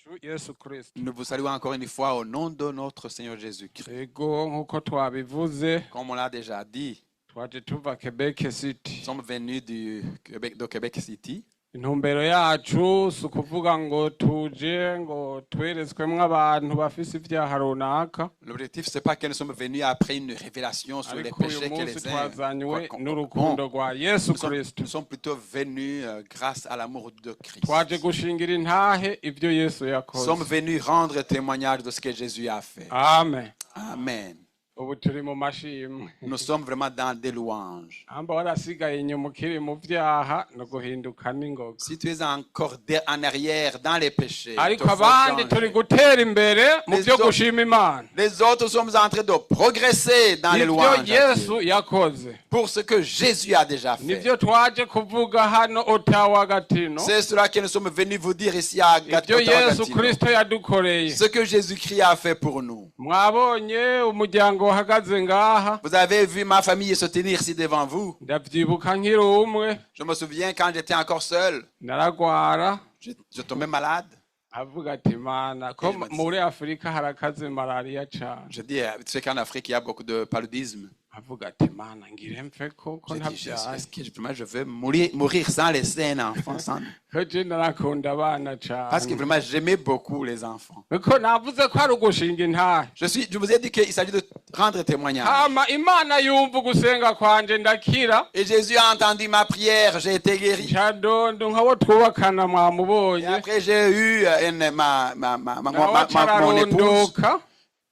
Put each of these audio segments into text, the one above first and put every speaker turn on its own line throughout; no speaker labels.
wacu Yesu Kristo.
Nous vous saluons encore une fois au nom de notre Seigneur Jésus-Christ.
Ego nkuko twabivuze
Comme on l'a déjà dit,
twaje tuva Quebec City.
nous sommes venus de Quebec City.
Intumbero yacu si ukuvuga ngo tuje ngo tweretswemwo abantu bafise ivyaha runaka,
L'objectif, c'est pas que nous sommes venus après une révélation sur les
ariko uyu
péchés que
munsi
les uns...
twazanywe
Non,
n'urukundo rwa Yesu Kristo.
nous sommes plutôt venus grâce à l'amour de Christ.
Twaje gushingira intahe ivyo Yesu
Nous
yakoze.
sommes venus rendre témoignage de ce que Jésus a fait.
Amen.
Amen.
Ubu turi mu mashimwe.
Nous sommes vraiment dans des louanges.
Amba warasigaye inyuma ukiri mu vyaha no guhinduka n'ingoga.
Si tu es encore en arrière dans les péchés,
Ariko
te faut
abandi
changer.
turi gutera imbere mu vyo gushima Imana.
Les autres sommes en train de progresser dans les
Ivyo
louanges à Dieu.
Yesu yakoze
Pour ce que Jésus a déjà fait.
nivyo twaje kuvuga hano Ottawa Gatino.
C'est cela que nous sommes venus vous dire ici à
Ivyo Yesu
Gatino.
Kristo yadukoreye.
Ce que Jésus-Christ a fait pour nous.
Mwabonye umuryango uhagaze ngaha,
Vous avez vu ma famille se tenir ici devant vous.
ndavyibuka nkiri umwe,
Je me souviens quand j'étais encore seul,
naragwara
je tombais malade.
avuga ati mana ko
Je me dis-
muri Afurika harakaze malaria cane.
Je dis, tu sais qu'en Afrique, il y a beaucoup de paludisme.
Avuga ati mana ngire mfe ko
Je dis,
ntavyaye.
est-ce que vraiment je veux mourir sans laisser un enfant sans...
Ko je narakunda abana
Parce que
cane.
vraiment, j'aimais beaucoup les enfants.
Ko navuze ko ari ugushinga intahe.
Je vous ai dit qu'il s'agit de rendre témoignage.
Hama Imana yumva ugusenga kwanje ndakira.
Et Jésus a entendu ma prière, j'ai été guéri.
Cadondo nkabo twubakana
Et
mwamubonye.
après, j'ai eu
Nawe
mon épouse.
acararondoka.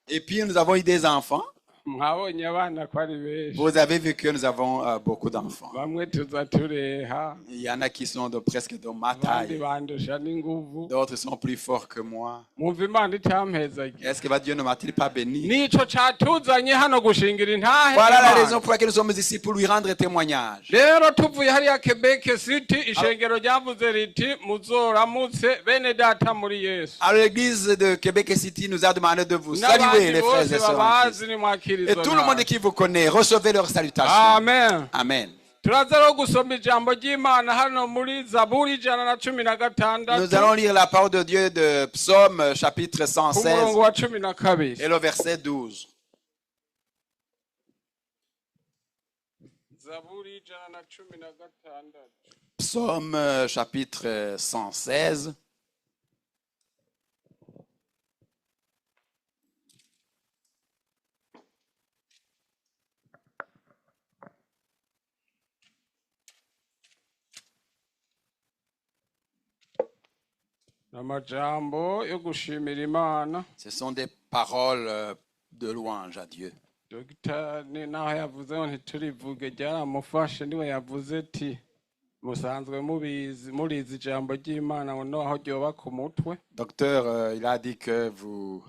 Et puis, nous avons eu des enfants.
Mwabonye abana ko ari benshi.
Vous avez vu que nous avons beaucoup d'enfants.
Bamwe tuza tureha,
Il y en a qui sont presque de ma
abandi
taille.
bandusha n'inguvu.
D'autres sont plus forts que moi.
Mwumva Imana itampezagiye.
Est-ce que Dieu ne m'a-t-il pas béni?
Nico catuzanye hano gushingira intahe.
Voilà la
Imana.
raison pour laquelle nous sommes ici, pour lui rendre témoignage.
Rero tuvuye hariya Quebec City, ishengero ryavuze riti muzoramutse bene data muri Yesu.
Alors l'église de Québec City nous a demandé de vous saluer,
N'abandi
les frères
bose
et sœurs. en
babazi
Christ.
nimwakira
Et
izo
tout le monde
ntahe.
qui vous connaît, recevez leurs salutations.
Amen.
Amen.
Turaza rero gusoma ijambo ry'Imana hano muri Zaburi 116
Nous allons lire la parole de Dieu de Psaume chapitre
ku
116
murongo wa 12.
et le verset 12.
Zaburi 116.
Psaume chapitre 116.
Amajambo yo gushimira Imana.
Ce sont des paroles de louange à Dieu.
Dr. ni naho yavuze ngo ntiturivuge ryaramufashe niwe yavuze ati musanzwe murizi ijambo ry'Imana ngo naho ryoba ku mutwe.
Docteur, il a dit que vous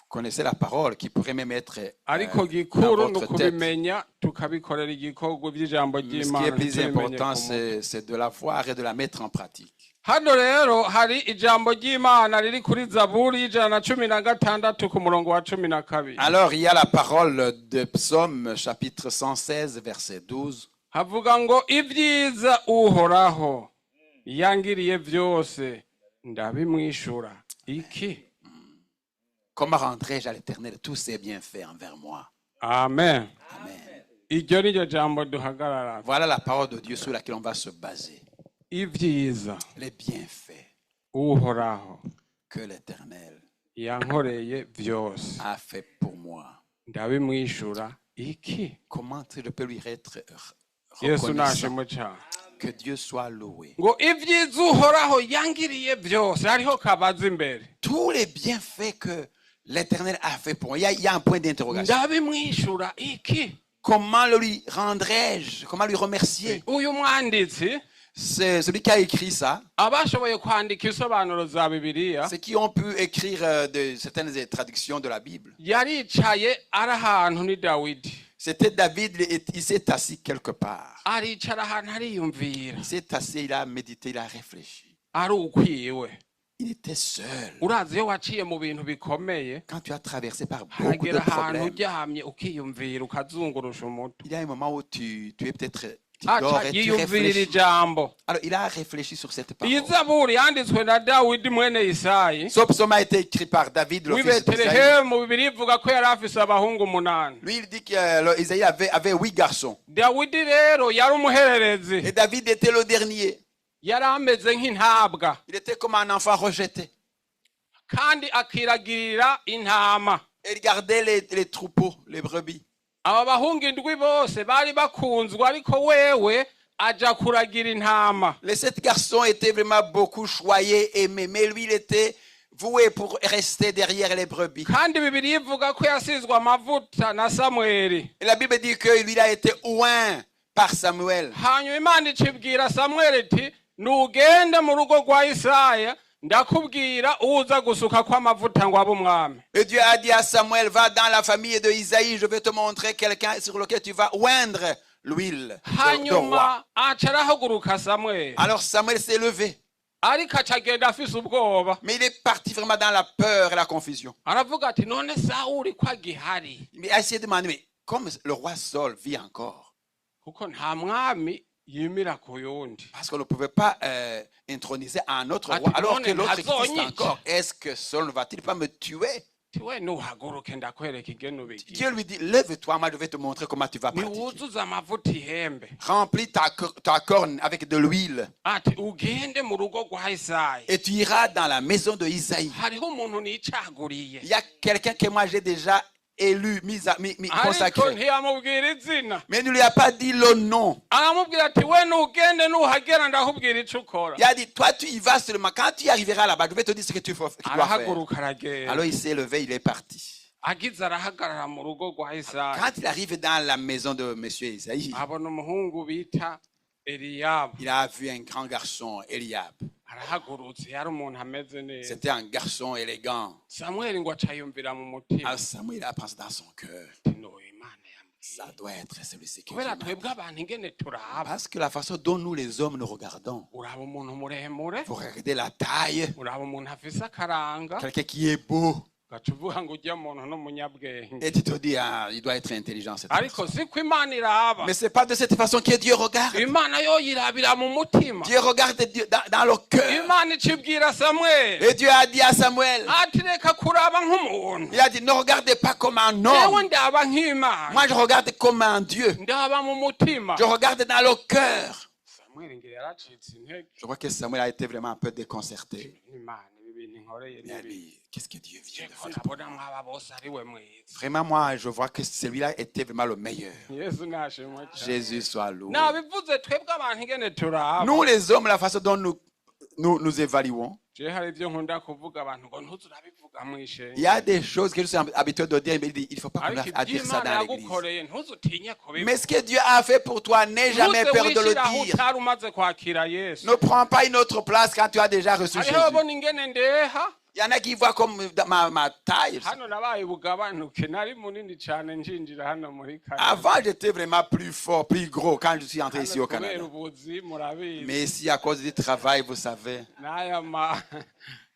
connaissez la parole qui pourrait même être
Ariko
dans
gikuru ni
votre tête.
ukubimenya tukabikorera igikorwa by'ijambo
Ce qui
ry'Imana.
est plus
ntitubimenye
important,
ku mutwe.
c'est de la voir et de la mettre en pratique.
Hano rero hari ijambo ry'Imana riri kuri Zaburi 116 ku murongo wa 12.
Alors, il y a la parole de Psaume chapitre 116, verset 12.
Havuga ngo ibyiza uhoraho yangiriye byose ndabimwishura iki.
Comment rendrai-je à l'Éternel tous ses bienfaits envers moi?
Amen.
Amen.
Iryo ni ryo jambo duhagarara.
Voilà la parole de Dieu sur laquelle on va se baser.
Ibyiza
Les bienfaits
uhoraho
que l'Éternel
yankoreye byose
a fait pour moi.
ndabimwishura iki.
Comment je peux lui être
Yesu
reconnaissant?
nashimwe cyane.
Que Dieu soit loué.
Ngo ibyiza uhoraho yangiriye byose, hariho kabaza imbere.
Tous les bienfaits que l'Éternel a fait pour moi. Il y a un point d'interrogation.
Ndabimwishura iki.
Comment le lui rendrai-je? Comment lui remercier?
Uyu mwanditsi
C'est celui qui a écrit ça.
abashoboye kwandika isobanuro za Bibiliya
Ceux qui ont pu écrire de certaines traductions de la Bible.
yaricaye ari ahantu ni Dawidi.
C'était David, il s'est assis quelque part.
Aricara ahantu ariyumvira.
Il s'est assis, il a médité, il a réfléchi.
Ari ukwiwe.
Il était seul.
Urazi iyo waciye mu bintu bikomeye
Quand tu as traversé par beaucoup de
haragera ahantu
problèmes,
uryamye ukiyumvira ukazungurusha umutwe.
il y a un moment où tu es peut-être Tu dors
aca
et tu
yiyumvirira
réfléchis.
ijambo.
Alors, il a réfléchi sur cette
iyi
parole.
zaburi yanditswe na dawidi mwene isayi
Ce psaume a été écrit par David, le
w'i
fils d'Isaïe.
betelehemu bibiri ivuga ko yari afise abahungu 8.
Lui, il dit qu'Isaïe avait 8 garçons.
dawidi rero yari umuhererezi,
Et David était le dernier.
yari ameze nk'intabwa
Il était comme un enfant rejeté.
kandi akiragirira intama.
Et il gardait les troupeaux, les brebis.
aba bahungu indwi bose bari bakunzwe, ariko wewe aja kuragira intama.
Les 7 garçons étaient vraiment beaucoup choyés, aimés. Mais lui, il était voué pour rester derrière les brebis.
kandi bibiri ivuga ko yasizwe amavuta na samweli.
Et la Bible dit que lui a été oint par Samuel.
hanyuma imana icibwira samweli iti nugende mu rugo rwa isaya ndakubwira uza gusuka kw'amavuta ngo abe umwami.
Et Dieu a dit à Samuel, va dans la famille de Isaïe, je vais te montrer quelqu'un sur lequel tu vas oindre l'huile de roi.
hanyuma aca arahaguruka samweli,
Alors Samuel s'est levé,
ariko aca agenda afise ubwoba,
mais il est parti vraiment dans la peur et la confusion.
aravuga ati none sawuli ko agihari,
Il a essayé de demander, mais comme le roi Saul vit encore,
kuko nta mwami yimira ku yundi.
parce qu'on ne pouvait pas introniser un autre
Ah,
roi,
tu
alors
connais,
que l'autre
Hazon
existe
Nietzsche.
encore. Est-ce que Saul ne va-t-il pas me tuer?
tiwe nuhaguruke ndakwereka ingene ubigira,
Dieu lui dit, lève-toi, moi je vais te montrer comment tu vas pratiquer.
niwuzuze amavuta ihembe,
Remplis ta corne avec de l'huile
ati ugende mu rugo rwa isaya,
et tu iras dans la maison de Isaïe.
hariho umuntu nicaguriye.
Il y a quelqu'un que moi j'ai déjà élu,
ariko
consacré.
ntiyamubwira izina,
Mais il ne lui a pas dit le nom.
aramubwira ati we nugende nuhagera ndakubwira ico ukora.
Il a dit, toi tu y vas seulement. Quand tu y arriveras là-bas, je vais te dire ce que tu dois faire.
arahaguruka aragenda,
Alors il s'est levé, il est parti.
agize arahagarara mu rugo rwa isaya,
Quand il arrive dans la maison de monsieur Isaïe,
abona umuhungu bita eliyabu,
il a vu un grand garçon, Eliab.
arahagurutse, yari umuntu ameze neza.
C'était un garçon élégant.
samweli ngo aca yumvira mu mutima
Alors Samuel a pensé dans son cœur,
ati no imana
ça
yambwiye,
doit être celui-ci qui
kubera
m'a.
twebwe abantu ingene turaba,
Parce que la façon dont nous les hommes nous regardons,
uraba umuntu muremure,
vous regardez la taille,
uraba umuntu afise akaranga,
quelqu'un qui est beau,
ugaca uvuga ngo ujya muntu n'umunyabwenge,
et tu te dis, ah, il doit être intelligent cette
ariko
personne.
siko imana iraba.
Mais c'est pas de cette façon que Dieu regarde.
imana yo yirabira mu mutima.
Dieu regarde Dieu dans le cœur.
imana icibwira samweli
Et Dieu a dit à Samuel,
ati reka kuraba nk'umuntu,
il a dit, ne regardez pas comme un
jewe
homme.
ndaba nk'imana,
Moi, je regarde comme un Dieu.
ndaba mu mutima.
Je regarde dans le cœur.
samweli ngira yaracitse intege,
Je crois que Samuel a été vraiment un peu déconcerté.
imana ibi bintu nkoreye
Il a
n'ibi,
dit, qu'est-ce que Dieu vient de
ko
faire?
nabona mwaba bose ari we mwiza.
Vraiment, moi, je vois que celui-là était vraiment le meilleur.
yesu nashimwe cyane.
Jésus soit loué.
nabivuze twebwe abantu ingene turaba.
Nous, les hommes, la façon dont nous évaluons,
je hari ibyo nkunda kuvuga abantu ngo ntuzurabivuga mu
il y
ishengero,
a des choses que je suis habitué de dire, mais il ne faut pas qu'on
ariko
a dire ça
iby'imana
dans l'église.
yagukoreye ntuzutinye kubivuga.
Mais ce que Dieu a fait pour toi, n'aie jamais
Ntuze
peur de le
wishiraho
dire.
utari umaze kwakira yesu.
Ne prends pas une autre place quand tu as déjà reçu
hariho
Jésus.
ababona ingene ndeha,
Il y en a qui voient comme ma taille.
hano nabaye bugabanuke, nari munini cyane njinjira hano muri Canada.
Avant, j'étais vraiment plus fort, plus gros quand je suis entré ici au
kubera
Canada.
ubuzi murabizi,
Mais ici, à cause du travail, vous savez,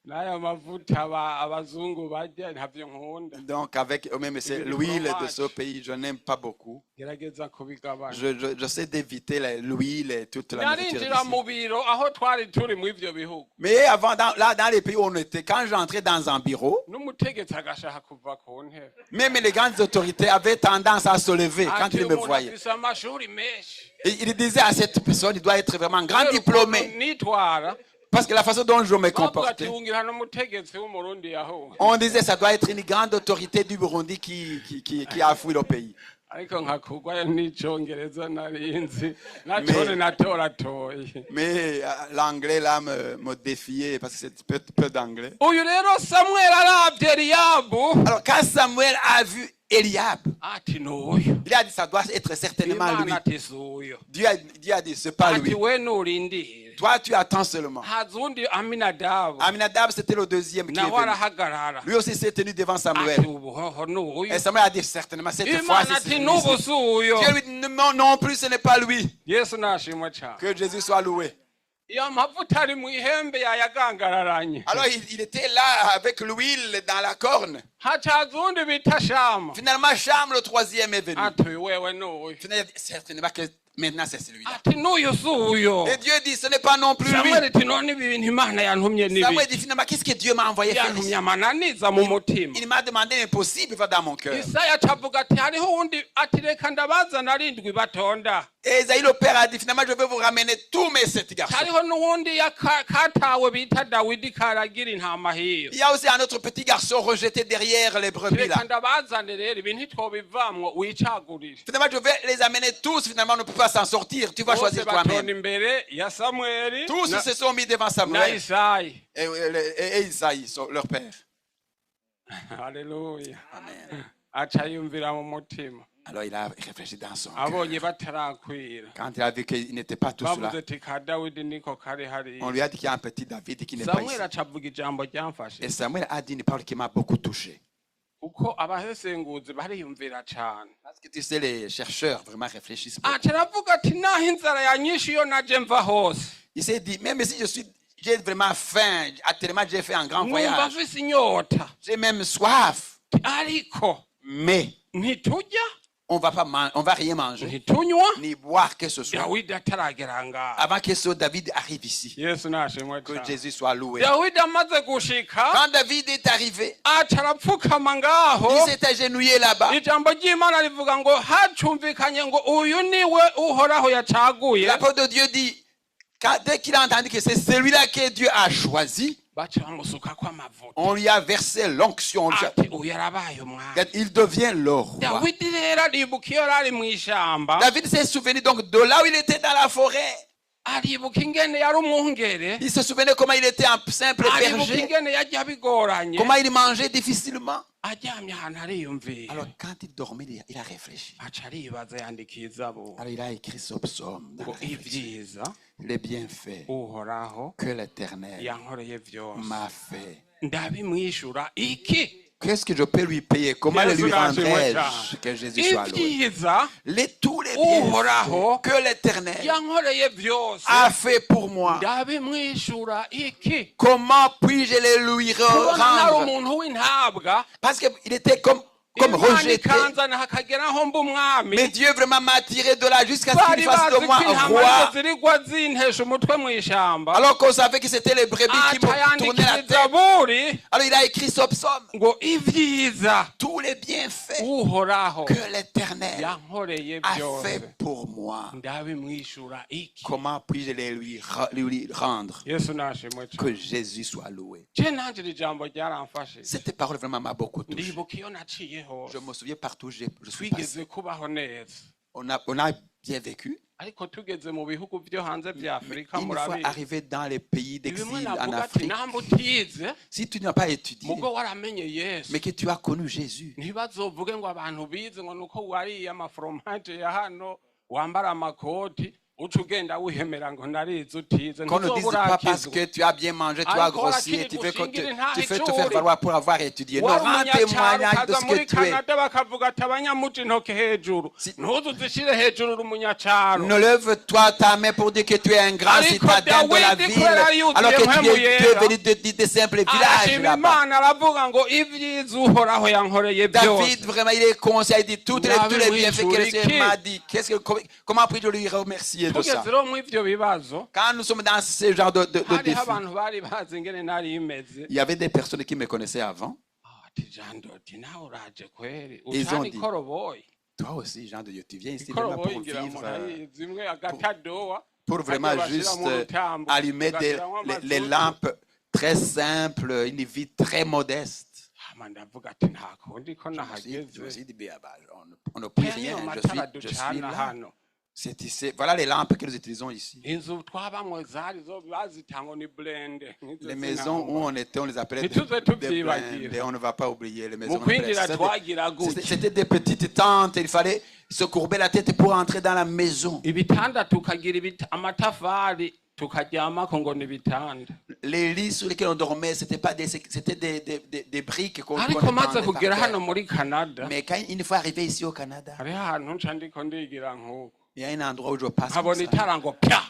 n'aya mavuta abazungu barya ntabyo nkunda,
donc avec même c'est l'huile de ce pays, je n'aime pas beaucoup.
gerageza kubigabanya.
J'essaie d'éviter l'huile et toute la nourriture
narinjira
d'ici.
mu biro aho twari turi mu ivyo bihugu,
Mais avant, dans les pays où on était, quand j'entrais dans un bureau,
n'umutegetsi agashaka kuva ku ntebe,
même les grandes autorités avaient tendance à se lever quand
ati
ils me
umuntu
voyaient.
afise amashuri menshi,
Et il disait à cette personne, il doit être vraiment grand diplômé.
nitwara
Parce que la façon dont je me
bavuga ati
comportais,
wungira n'umutegetsi w'umurundi yaho,
on disait ça doit être une grande autorité du Burundi qui a fui le pays.
ariko nkakugwayo n'icongereza narinzi nacone natoratoye.
Mais l'anglais là me défiait parce que c'est peu d'anglais.
uyu rero samweli aravye eliyabu
Alors quand Samuel a vu Eliab,
ati n'uyu,
il a dit ça doit être certainement lui.
imana ati s'uyu,
Dieu a dit c'est pas
ati
lui.
we nurindire,
Toi tu attends seulement.
haza uwundi aminadabu
Aminadab c'était le deuxième qui est
nawe
venu.
arahagarara,
Lui aussi s'est tenu devant
ati
Samuel.
ubuhoho n'uyu,
Et Samuel a dit certainement cette fois
imana
c'est
ati
celui-ci.
n'ubu s'uyo.
Dieu lui dit non plus ce n'est pas lui.
yesu nashimwe cyane.
Que Jésus soit loué.
iyo amavuta ari mu ihembe yayagangararanye,
Alors il était là avec l'huile dans la corne.
hacaza uwundi bita shama,
Finalement Cham le troisième est venu.
ati wewe n'uyu,
Finalement, il a dit certainement que Maintenant, c'est celui-là.
ati n'uyu si uyo
Et Dieu dit, ce n'est pas non plus lui.
samweli ati none ibi bintu imana yantumye
Samuel
n'ibiki
dit finalement, qu'est-ce que Dieu m'a envoyé faire
yantumye
ici?
amananiza mu mutima
Il m'a demandé l'impossible va dans mon cœur.
isaya acavuga ati hariho uwundi ati reka ndabazana arindwi batonda
Et Isaïe le père a dit finalement, je vais vous ramener tous mes 7 garçons.
hariho n'uwundi katawe bita dawidi karagira intama hiyo
Il y a aussi un autre petit garçon rejeté derrière les brebis
reka
là.
ndabazane rero ibi ntitwobivamwo wicagurire
Finalement, je vais les amener tous. Finalement, on ne peut pas s'en sortir. Tu vas
bose
choisir
batonda
toi-même.
imbere ya samweli
Tous se sont mis devant
na
Samuel
isayi
et Isaïe, leur père.
haleluya
Amen.
aca yumvira mu mutima
Alors il a réfléchi dans son
abonye
cœur.
batarakwira
Quand il a vu qu'ils n'étaient pas tous là,
bavuze ati ka dawidi niko kari
on
hariya
lui a dit qu'il y a un petit David qui n'est pas
samweli
ici.
acavuga ijambo ryamfashe
Et Samuel a dit une parole qui m'a beaucoup touché.
kuko abasesenguzi bariyumvira cane
Parce que tu sais, les chercheurs vraiment réfléchissent beaucoup.
aca aravuga ati naho inzara yanyishe iyo naje mva hose
Il s'est dit, même si j'ai vraiment faim, actuellement j'ai fait un grand
numva
voyage,
mfise inyota
j'ai même soif,
ariko
mais
ntitujya
on va rien manger,
ntitunywa
ni boire que ce soit,
dawidi ataragera ngaho
avant que ce David arrive ici.
yesu nashimwe
Que
cane
Jésus soit loué.
dawidi amaze gushika
Quand David est arrivé,
aca arapfukama ngaho
il s'est agenouillé là-bas.
ijambo ry'imana rivuga ngo hacumvikanye ngo uyu niwe uhoraho yacaguye
L'apôtre de Dieu dit, dès qu'il a entendu que c'est celui-là que Dieu a choisi,
baca bamusukako amavuta
on lui a versé l'onction.
ati uyu arabaye umwami
Il devient le roi.
dawidi rero aribuka iyo yari mu ishamba
David s'est souvenu donc de là où il était dans la forêt.
aribuka ingene yari umwungere
Il se souvenait comment il était un simple
aribuka
berger,
ingene yarya bigoranye
comment il mangeait difficilement.
aryamye ahantu ariyumvira
Alors quand il dormait, il a réfléchi.
aca aribaza yandikiye izabo
Alors il a écrit ce psaume dans
ngo
la réflexion.
ibyiza
Les bienfaits
uhoraho
que l'Éternel
yankoreye vyose
m'a fait.
ndabimwishura iki
Qu'est-ce que je peux lui payer? Comment le lui rendrai-je? Que Jésus soit loué.
ibyiza
Tous les
Uhoraho
bienfaits que l'Éternel
yankoreye vyose
a fait pour moi.
ndabimwishura iki
Comment puis-je les lui
kubona ntari
rendre?
umuntu w'intabwa
Parce qu'il était comme
imana
rejeté.
ikanzana hakageraho mba umwami
Mais Dieu vraiment m'a tiré de là jusqu'à ce
bari
qu'il fasse
bazi
de moi
ko
un
intama
roi.
zirigwa zintesha umutwe mu ishamba
Alors qu'on savait que c'était les brebis qui
aca
me tournaient la
yandikiye
tête.
zaburi
Alors il a écrit ce psaume.
ngo ibyiza
Tous les bienfaits
uhoraho
que l'Éternel
yankoreye
a
byose
fait pour moi.
ndabimwishura iki
Comment puis-je les lui rendre?
yesu nashimwe cane
Que Jésus soit loué.
je nanje iri jambo ryaramfashe
Cette parole vraiment m'a beaucoup touché.
ndibuka iyo naciye hose
Je me souviens partout où je suis
twigeze
passé.
kubaho neza
On a bien vécu.
ariko tugeze mu bihugu byo hanze bya afurika
Une fois
murabizi
arrivé dans les pays
bimwe
d'exil en
navuga ati
Afrique,
namba utize
si tu n'as pas étudié,
mugo waramenye yesu
mais que tu as connu Jésus,
ntibazovuge ngo abantu bize ngo nuko wariye amaforomaje ya hano wambara amakoti uca ugenda wihemera ngo narize utize
qu'on ne dise pas parce que tu as bien mangé, tu as grossi et tu veux te faire valoir pour avoir étudié. Non,
wari
rends
umunyacyaro
témoignage de
ukaza
ce
muri
que tu es.
kanada bakavuga ati abanyamuca intoke hejuru ntuzu zishire hejuru uri umunyacyaro
Ne lève-toi ta main pour dire que tu es un grand
Ariko
citadin de la
Dawidi
ville,
kubera yuzuye
alors que
mpwemu
tu es
yera.
venu des simples villages
arashima
là-bas.
imana aravuga ngo ibyiza uhoraho yankoreye
David,
byose
vraiment, il est conscient, il dit tous les bienfaits que le
David,
Seigneur m'a dit. Comment puis-je lui remercier de ça?
tugeze rero muri ibyo bibazo
Quand nous sommes dans ce genre de
hariho
défi,
abantu bari bazi ingene nari imeze
il y avait des personnes qui me connaissaient avant.
ati jando ati nawe uraje kweri
Ils ont
utari
dit,
ikoroboyi
toi aussi, Jean de Dieu, tu viens ici vraiment
ikoroboyi
pour
ngira
vivre,
murayizi imwe agatadowa
pour vraiment juste allumer les lampes très simples, une vie très modeste.
hama ndavuga ati nta kundi ko
Je me
nahageze
suis dit, on ne prie rien,
niyo
je
matara
suis
ducana
là.
hano
C'est ici. Voilà les lampes que nous utilisons ici.
inzu twabamwe zari zo bazita ngo ni blende
Les maisons où on était, on les appelait
Mais tout va tout
des
vivre.
blindes, et on ne va pas oublier les maisons.
mu kwinjira twagira gutya
C'était des petites tentes, il fallait se courber la tête pour entrer dans la maison.
ibitanda tukagira amatafari tukaryamako ngo ni ibitanda
Les lits sur lesquels on dormait, c'était pas c'était des briques qu'on
ariko maze
tendait par
kugera
terre.
hano muri canada
Mais quand une fois arrivé ici au Canada,
hariho ahantu nca ndiko ndigira nk'uko
il y a un endroit où je passe comme
nkabona
ça,
itara ngo pya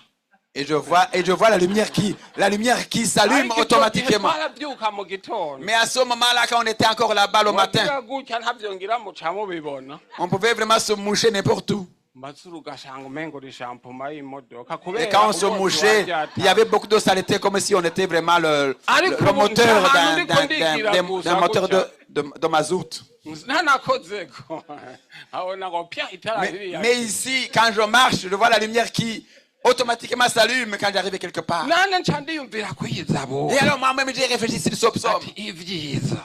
et je vois la lumière qui s'allume
ariko icyo gihe
automatiquement.
twarabyuka mu gitondo
Mais à ce moment-là, quand on était encore là-bas le matin,
wagira gutya ntavyongira muca mubibona
on pouvait vraiment se moucher n'importe où.
mazuru ugasanga umengo ri shampoo y'imodoka
Et
kubera
quand on se
umwotsi
mouchait, il y avait beaucoup de saleté, comme si on était vraiment le moteur d'un moteur de mazout.
ntanakozeko abona ngo pya itara ririya
Mais ici, quand je marche, je vois la lumière qui automatiquement s'allume quand j'arrive quelque part.
nane nca ndiyumvira kwiyizabo
Et alors moi-même, j'ai réfléchi sur ce psaume.
ati ivyiza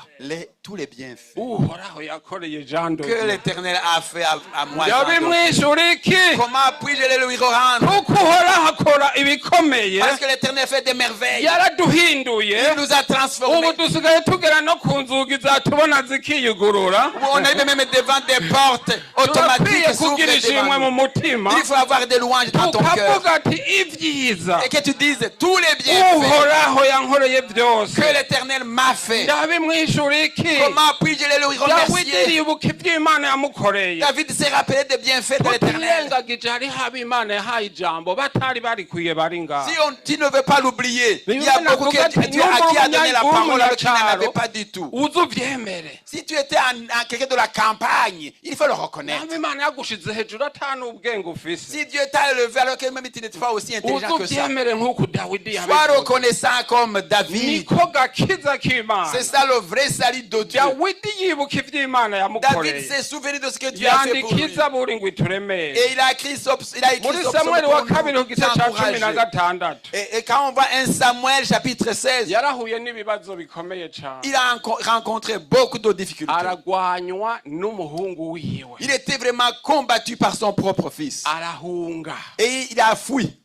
Tous les bienfaits
uhoraho yakoreye jando
que l'Éternel a fait à moi.
yabimwishura iki
Comment puis-je le lui rendre?
kuko uhoraho akora ibikomeye
Parce que l'Éternel fait des merveilles.
yaraduhinduye
Il nous a transformés.
ubu dusigaye tugera no ku nzugi zatubona zikiyugurura
On est même devant des portes automatiques
turakwiye
qui s'ouvrent
kugira ishimwe
devant
mu
nous.
mutima
Il faut avoir des louanges dans ton cœur.
tukavuga ati ivyiza
Et que tu dises tous les bienfaits
uhoraho yankoreye byose
que l'Éternel m'a fait.
ndabimwishura iki
Comment puis-je le lui
dawidi
remercier?
ribuka iby'imana yamukoreye
David s'est rappelé des bienfaits de l'Éternel.
kutirengagije hariho ab'imana yahaye ijambo batari barikwiye bari ngaho
Tu ne veux pas l'oublier, il y a beaucoup qui a donné la parole alors qu'il n'en avait pas du tout.
uze uvyemere
Si tu étais quelqu'un de la campagne, il faut le reconnaître.
naho imana yagushize hejuru ata n'ubwenge ufise
Si Dieu t'a élevé alors que même tu n'étais pas aussi
uze
intelligent que ça,
uvyemere nk'uko dawidi
sois
yabivuze
reconnaissant comme David.
niko gakiza k'imana
C'est ça le vrai salut de Dieu.
dawidi yibuka ivy'imana
David
yamukoreye
s'est souvenu de ce que Dieu a fait pour lui.
yandikiza buri ngo ituremere
Et il a écrit ce
muri
psaume
samweli wa kabiri ku
pour nous
gice ca cumi
encourager.
na gatandatu
Et quand on voit 1 Samuel chapitre 16,
yarahuye n'ibibazo bikomeye cane
il a rencontré beaucoup de difficultés.
aragwanywa n'umuhungu wiwe
Il était vraiment combattu par son propre fils.
arahunga
Et il a fui.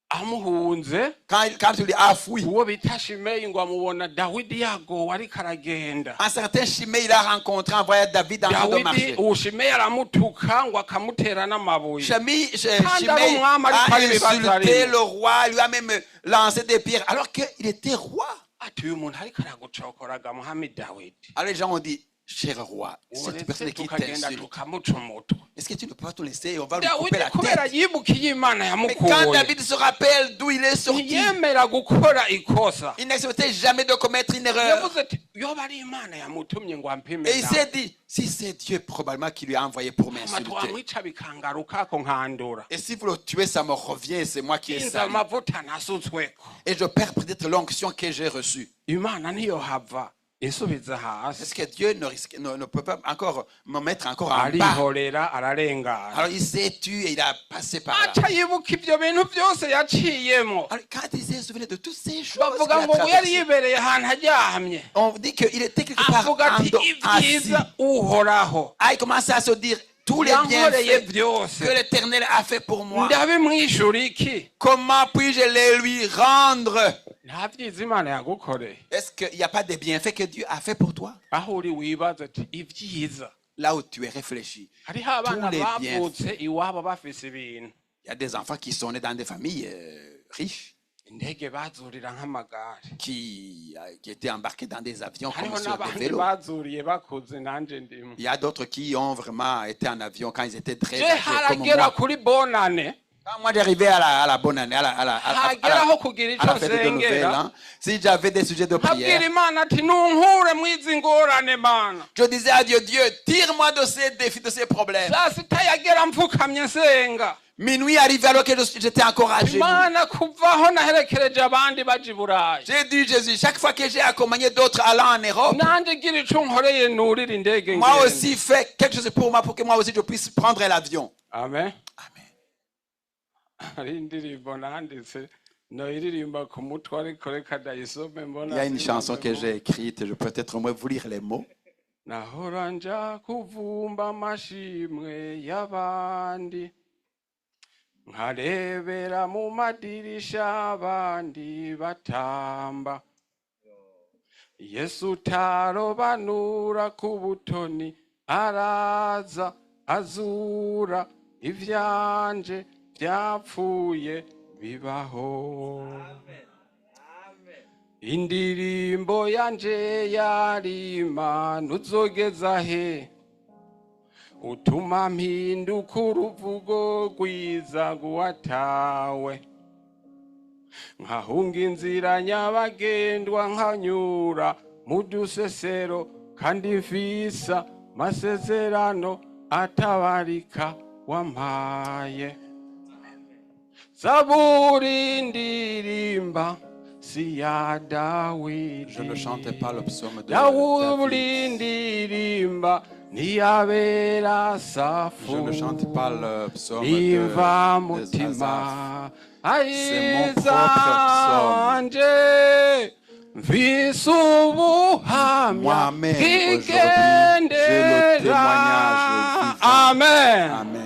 amuhunze
Quand il a fui,
uwo bita shimeyi ngo amubona dawidi yagowe ariko aragenda
un certain Shimei, il a rencontré, envoyé David en train de
dawidi
marcher.
uwo shimeyi aramutuka ngo akamutera n'amabuye
Shimei
ari umwami ariko
a
ari ibibazo
insulté
arimo.
le roi, lui a même lancé des pierres, alors qu'il était roi.
ati uyu muntu ariko aragucokoraga muhami dawidi
Alors les gens ont dit, cher roi, cette
uretse
personne qui
tukagenda
t'insulte,
tukamuca umutwe
est-ce que tu ne peux pas te laisser et on va lui couper
dawidi
la
kubera
tête?
yibukiye imana
Mais quand
yamukuye
David se rappelle d'où il est sorti,
ntiyemera gukora ikosa
il n'acceptait jamais de commettre une erreur.
yavuze ati yoba ari imana yamutumye ngo ampime
Et il s'est dit, si c'est Dieu probablement qui lui a envoyé pour m'insulter,
twamwica bikangarukako nkandura
et si vous le tuez, ça me revient, c'est moi qui ai
inza
sali.
amavuta nasutsweko
Et je perds peut-être l'onction que j'ai reçue.
imana ntiyohava isubiza hasi
Est-ce que Dieu ne peut pas encore me mettre encore en bas?
arihorera ararengana
Alors il s'est tué et il a passé par là.
aca yibuka ibyo bintu byose yaciyemo
Alors, quand il s'est souvenu de toutes ces choses,
bavuga
qu'il a
ngo ubu yari
traversées,
yibereye ahantu aryamye
on dit qu'il était quelque part
avuga ati
assis.
ibyiza uhoraho
Ah, il commençait à se dire tous les
yankoreye
bienfaits
byose
que l'Éternel a fait pour moi.
ndabimwishura iki
Comment puis-je les lui rendre?
nta byiza imana yagukoreye
Est-ce qu'il n'y a pas de bienfaits que Dieu a fait pour toi?
aho uri wibaza ati ibyiza
Là où tu es réfléchi.
hariho abana
les
bavutse iwabo bafise ibintu
Il y a des enfants qui sont nés dans des familles riches,
indege bazurira nk'amagare
qui étaient embarqués dans des avions comme
hariho
sur des
n'abandi
vélos.
bazuriye bakuze nanje ndimo
Il y a d'autres qui ont vraiment été en avion quand ils étaient très
je
âgés, comme
haragera
moi.
kuri bonane
Quand moi j'arrivais à la bonne année,
hageraho kugira
à la
ico
fête de Noël,
nsengera
hein, si j'avais des sujets de
abwira
prière,
imana ati nunkure mwizi ngorane mana
je disais à Dieu, Dieu, tire-moi de ces défis, de ces problèmes.
saa sita yagera mfukamye nsenga
Minuit arrivé alors que j'étais encore à genoux.
imana kuvaho naherekereje abandi baja i burayi
J'ai dit, Jésus, chaque fois que j'ai accompagné d'autres allant en Europe,
nanje gira ico nkoreye nurira indege
moi
ngende.
aussi fais quelque chose pour moi, pour que moi aussi je puisse prendre l'avion.
amen
Amen.
hari indirimbo nanditse noyiririmba ku mutwe ariko reka ndayisome mbona
Il y a une chanson que j'ai écrite, je peux peut-être au moins vous lire les mots.
nahora nja kuvumba amashimwe y'abandi nkarebera mu madirisha abandi batamba yesu utarobanura ku butoni araza azura ivyanje byapfuye bibaho indirimbo yanje yarima uzogeza he utuma mpinduka uruvugo rwiza guwatawe nkahunga inzira nyabagendwa nkanyura mu dusesero kandi mfisa masezerano atabarika wampaye zaburi ndirimba si ya Dawidi.
Je ne chante pas le psaume de
Zaburi
David.
ndirimba niyabera safu.
Je ne chante pas le psaume
Imva
de Asaph.
mutima
C'est mon propre
ayizanje mfise ubuhamya
Moi-même, aujourd'hui,
bw'igendera.
j'ai le témoignage vivant.
Amen.
Amen.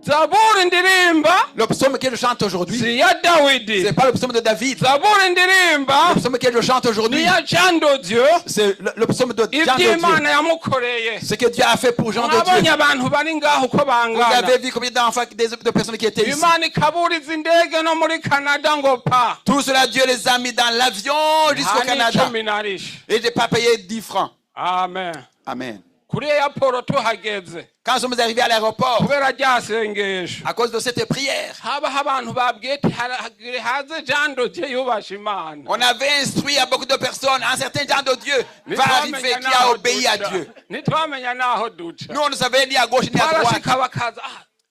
Zaburi ndirimba
Le psaume que je chante aujourd'hui,
si ya Dawidi.
c'est pas le psaume de David.
Zaburi ndirimba
Le psaume que je chante
ni
aujourd'hui,
ya Jean de Dieu.
c'est le psaume de Jean de
Iby'Imana
Dieu.
yamukoreye.
Ce que Dieu a fait pour Jean de
Mwabonye
Dieu.
abantu bari ngaho uko
Vous
bangana.
avez vu combien d'enfants, de personnes qui étaient ici.
Imana ikaburiza indege no muri Canada ngo pa.
Tout cela, Dieu les a mis dans l'avion jusqu'au Canada.
Icumi narishe.
Et je n'ai pas payé 10 francs.
Amen.
Amen.
Kuri airport tuhageze
Quand nous sommes arrivés à l'aéroport,
kubera ryasengesho
à cause de cette prière,
habaho abantu babwiye ati haze Jean de Dieu yubasha Imana.
on avait instruit à beaucoup de personnes, un certain Jean de Dieu va arriver qui a obéi à Dieu.
Ntitwamenya naho duca.
Nous, on ne savait ni à gauche ni à droite.
Twarashika bakaza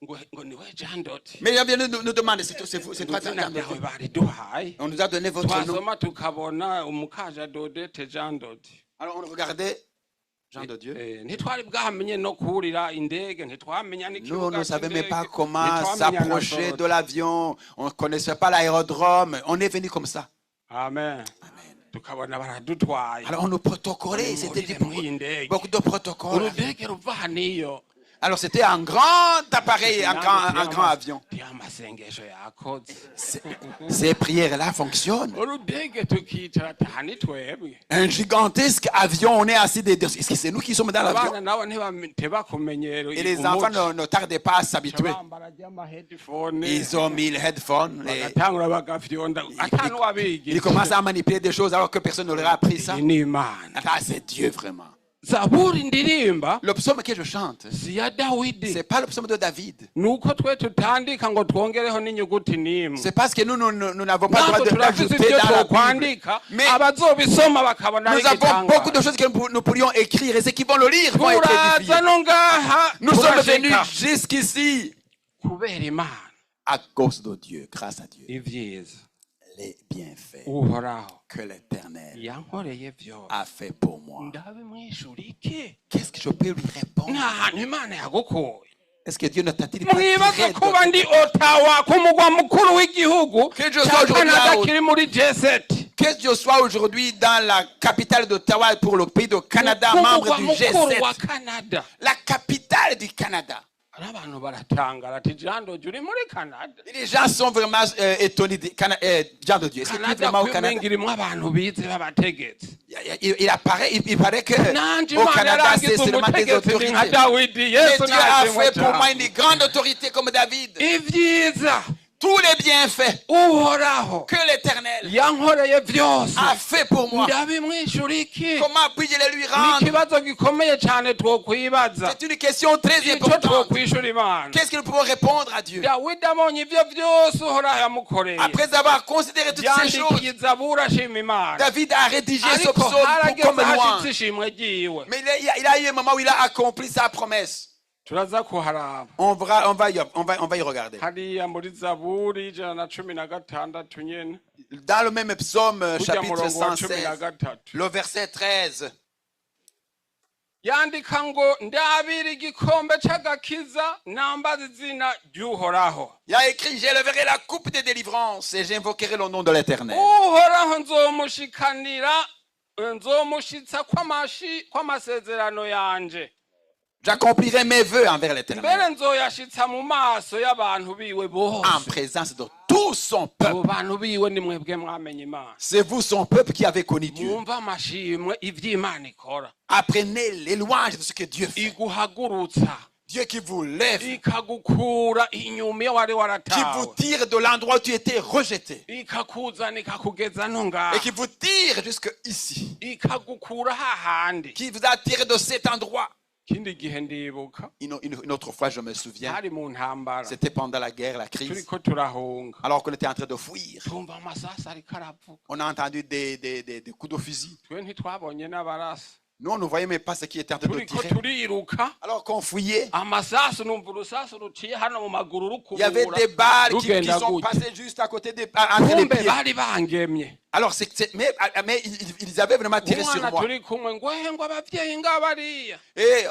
ngo niwe Jean Doti.
Mais il vient nous demander, c'est vous, c'est toi, Jean
Izina
de Dieu.
ryawe bariduhaye.
On nous a donné votre nom.
Twasoma tukabona umukaja Dodete Jean Doti.
Alors on regardait Jean de Dieu.
Ntitwari bwamenye no kurira indege, ntitwamenya
Nous, on
n'ikibuga
ne savait même
c'indege,
pas comment
ntitwamenya na
s'approcher
sorte.
de l'avion. On ne connaissait pas l'aérodrome. On est venu comme ça.
Amen. Tukabona baradutwaye.
Alors on nous protocolait. C'était beaucoup de protocoles.
Urudege ruva haniyo.
Alors c'était un grand appareil, un grand avion.
Amasengesho yakoze.
Ces prières-là fonctionnent.
Urudege tukicara tani twebwe.
Un gigantesque avion, on est assis est-ce que c'est nous qui sommes dans l'avion?
Abana nabo ntibakumenyero.
Et les enfants ne tardaient pas à s'habituer. Ils ont mis le headphone.
Bagatangura bagafyonda. Atanu wabigi.
Ils commencent à manipuler des choses alors que personne ne leur a appris ça.
Ni Imana.
Ah, c'est Dieu vraiment.
Zaburi ndirimba
Le psaume que je chante,
si ya Dawidi.
c'est pas le psaume de David.
Nuko twe tutandika ngo twongereho n'inyuguti n'imwe.
C'est parce que nous n'avons pas le droit
Ntabwo
de
turafise
l'ajouter
ibyo
dans la Bible.
twokwandika
Mais
abazobisoma bakabona ari
nous avons beaucoup de
igitangaza.
choses que nous pourrions écrire et ceux qui vont le lire vont être édifiés.
Turaza no ngaha
Nous sommes venus
turashika
jusqu'ici
kubera Imana
à cause de Dieu, grâce à Dieu.
ivyiza
Les bienfaits
uhoraho
que l'Éternel
yankoreye vyose
a fait pour moi.
ndabimwishura iki?
Qu'est-ce que je peux lui répondre?
Nta hantu Imana yagukuye.
Est-ce que Dieu ne t'a-t-il pas
Mwibaza
tiré
kuba ndi Ottawa ku mugwa mukuru w'igihugu
Que je sois
ca
aujourd'hui
Canada
à-
kiri muri G7.
Que je sois aujourd'hui dans la capitale d'Ottawa pour le pays de Canada,
Ku
membre
mugwa
du
mukuru wa
G7,
Canada.
la capitale du Canada.
Hari abantu baratangara ati Jean Dodi uri muri Canada.
Et les gens sont vraiment étonnés de Jean de Dieu. Est-ce que tu es
Canada
vraiment au Canada?
kwimenga irimwo abantu bize b'abategetsi.
Il paraît que
Nanje
au
Imana
Canada, c'est
yarangize
seulement des
umutegetsi ni
autorités.
nka Dawidi.
Mais
Yesu
Dieu a
nashimwe
fait pour moi
cyane.
une grande autorité comme David.
Ivyiza
Tous les bienfaits
uhoraho
que l'Éternel
yankoreye vyose
a fait pour moi.
ndabimwishura iki?
Comment puis-je les lui
Ni
rendre?
ikibazo gikomeye cyane twokwibaza.
C'est une question très
Icyo
importante.
twokwishura Imana.
Qu'est-ce que nous pouvons répondre à Dieu?
Dawidi abonye ivyo vyose uhoraho yamukoreye,
Après avoir considéré toutes ces choses,
yandikiye zaburi ashima Imana,
David a rédigé ce
ariko
psaume
harageze
comme
hashitse
louange.
ishimwe ryiwe.
Mais il a eu un moment où il a accompli sa promesse.
Turaza kuharaba
On va y regarder.
hariya muri zaburi 116 nyene
Dans le même psaume,
kurya
chapitre
murongo wa
116,
13
le verset 13.
yandika ngo ndabira igikombe c'agakiza nambaza izina ry'uhoraho.
Il a écrit, j'élèverai la coupe de délivrance et j'invoquerai le nom de l'Éternel.
Uhoraho nzomushikanira nzomushitsa kw'amasezerano yanje,
J'accomplirai mes vœux envers l'Éternel
mbere nzoyashitsa mu maso y'abantu biwe
en
bose.
présence de tout son peuple.
Abo bantu biwe ni mwebwe mwamenye Imana,
C'est vous, son peuple, qui avez connu Dieu.
mwumva amashimwe ivy'Imana ikora,
Apprenez les louanges de ce que Dieu fait.
iguhagurutsa
Dieu qui vous lève,
ikagukura inyuma iyo wari
qui vous
waratawe,
tire de l'endroit où tu étais rejeté
ikakuzana ikakugeza no
et
ngaha,
qui vous tire jusque ici,
ikagukura hahandi.
qui vous a tiré de cet endroit.
Ikindi gihe ndibuka
Une autre fois, je me souviens,
hari mu ntambara
c'était pendant la guerre, la crise,
turiko turahunga,
alors qu'on était en train de fuir.
tumva amasasi ariko aravuga,
On a entendu des coups de fusil,
twe ntitwabonye n'abarasa,
Nous, on ne voyait même pas ce qui était en train de
turiko
tirer.
turiruka
Alors qu'on fouillait,
amasasu numva urusasu ruciye hano mu maguru
il y avait
rukubura
des balles qui
rugenda
sont
gutya.
passées juste à côté des, entre les
kumbe
pieds.
bari bangemye
Alors, mais ils avaient vraiment tiré sur
umwana
moi.
turi kumwe ngo ngo abavyeyi ngabariya
Et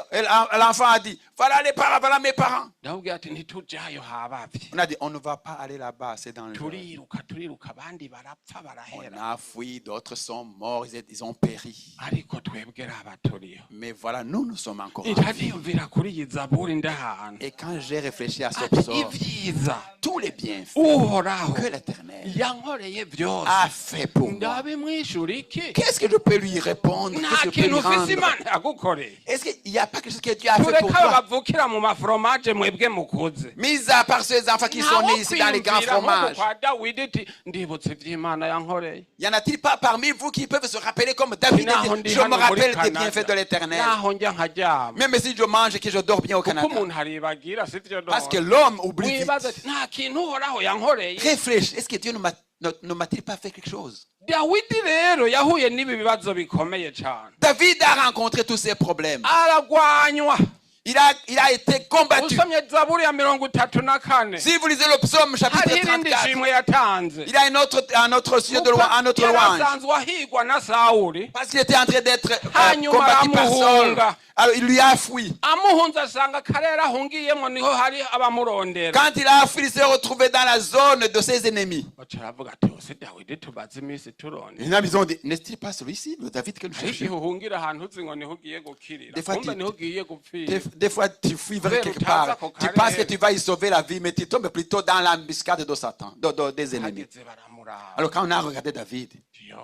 l'enfant a dit, voilà les parents, voilà mes parents.
ndabwira ati ntitujayo habavye
On a dit, on ne va pas aller là-bas, c'est dans le
turiruka abandi barapfa
On
barahera
a fui, d'autres sont morts, ils ont péri.
ariko twebwe abaturiyo
Mais voilà, nous sommes encore en vie.
ndadiyumvira kuri iyi zaburi ndahantu
Et quand j'ai réfléchi à ce
ati
psaume,
ivyiza
tous les bienfaits
uhoraho
que l'Éternel
yankoreye vyose
a fait pour moi,
ndabimwishura iki
qu'est-ce que je peux lui répondre?
nta
Qu'est-ce que je peux
kintu
lui
ufise
rendre?
imana yagukoreye
Est-ce qu'il n'y a pas quelque chose que Dieu a fait pour
tureka abo
toi?
bavukira mu maforomaje mwebwe mukuze
Mis à part ces enfants qui sont nés ici dans les grands fromages,
kwa dawidi iti ndibutse ivy'imana yankoreye
y en a-t-il pas parmi vous qui peuvent se rappeler comme David a
naho
dit,
ndi
je
hano
me
muri
rappelle des
Canada,
bienfaits de l'Éternel.
naho njya nkaryama
Même si je mange et que je dors bien au
kuko
Canada.
umuntu aribagira sivyo
Parce que
none
l'homme oublie
wibaza
vite.
ati nta kintu uhoraho yankoreye
Réfléchis, est-ce que Dieu ne m'a-t-il pas fait quelque chose?
dawidi rero yahuye n'ibi bibazo bikomeye cane
David a rencontré tous ces problèmes.
aragwanywa
Il a été combattu.
usomye zaburi ya 34
Si vous lisez le psaume chapitre
hariho irindi
34,
shimwe yatanze
il y a un autre sujet de louange, un autre louange.
yarasanzwe ahigwa na sawuli
Parce qu'il était en train d'être
Hanyuma
combattu par Saul.
aramuhunga.
Alors il lui a fui.
amuhunze asanga akarere ahungiyemo niho hari abamurondera
Quand il a fui, il s'est retrouvé dans la zone de ses ennemis.
baca aravuga ati ose dawidi tubaze iminsi turondera
Ils ont dit, n'est-il pas celui-ci, le David que nous
ariko
cherchons?
uhungira ahantu uzi ngo niho ugiye gukirira
Des fois,
kumbe niho ugiye gupfira
Des fois, tu fuis vers
Vers
quelque
le
part.
Tanzak au
Tu
carré.
penses que tu vas y sauver la vie, mais tu tombes plutôt dans l'embuscade de Satan, des ennemis.
hageze baramuraba
Alors quand on a regardé David,
yo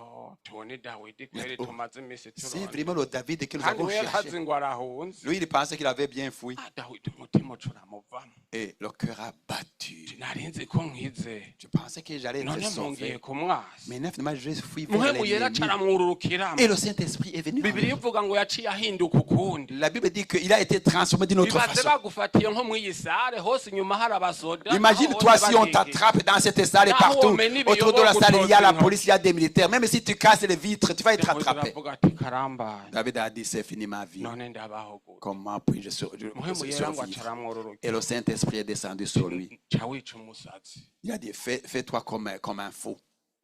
tubone dawidi kweri tumaze iminsi
c'est
turondera
vraiment le David que nous
kandi
avons
we yarazi
cherché.
ngo arahunze
Lui, il pensait qu'il avait bien fui.
dawidi umutima uca uramuvamo
Et le cœur a battu.
nari nzi ko nkize
Je pensais que j'allais
none
être
mungiye
sauvé.
ku mwasi
Mais finalement, je fui vers
muhemu yera
l'ennemi.
aca aramwururukiramo
Et le Saint-Esprit est venu. en
bibiri
lui.
ivuga ngo yaciye ahinduka ukundi
La Bible dit qu'il a été transformé d'une autre
bibaze
façon.
bagufatiye nko mw'iyi sare hose inyuma hari abasoda
Imagine-toi si on t'attrape dans cette salle et partout. Autour de la salle, il y a la police, il y a des militaires. Même si tu casses les vitres, tu vas être attrapé.
aravuga ati karambaye
David a dit, c'est fini ma vie.
none ndabaho gute
Comment puis-je
muhemu yera ngo aca
survivre?
aramwururukira
Et le Saint-Esprit est descendu sur lui.
ca wica umusazi
Il a dit, fais-toi comme un fou.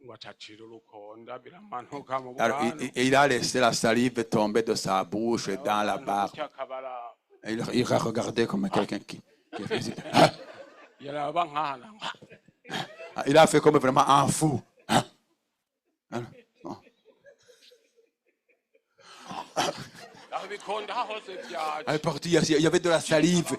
ngo aca acira urukonda biramanuka mu
Alors,
bwanwa
il a laissé la salive tomber de sa bouche dans la barbe.
akabara
Et il a regardé comme quelqu'un qui faisait. Ah!
yaraba nkana
Il a fait comme vraiment un fou. Ah! Alors, non.
abikonda hose byaje
Elle est partie, il y avait de la salive.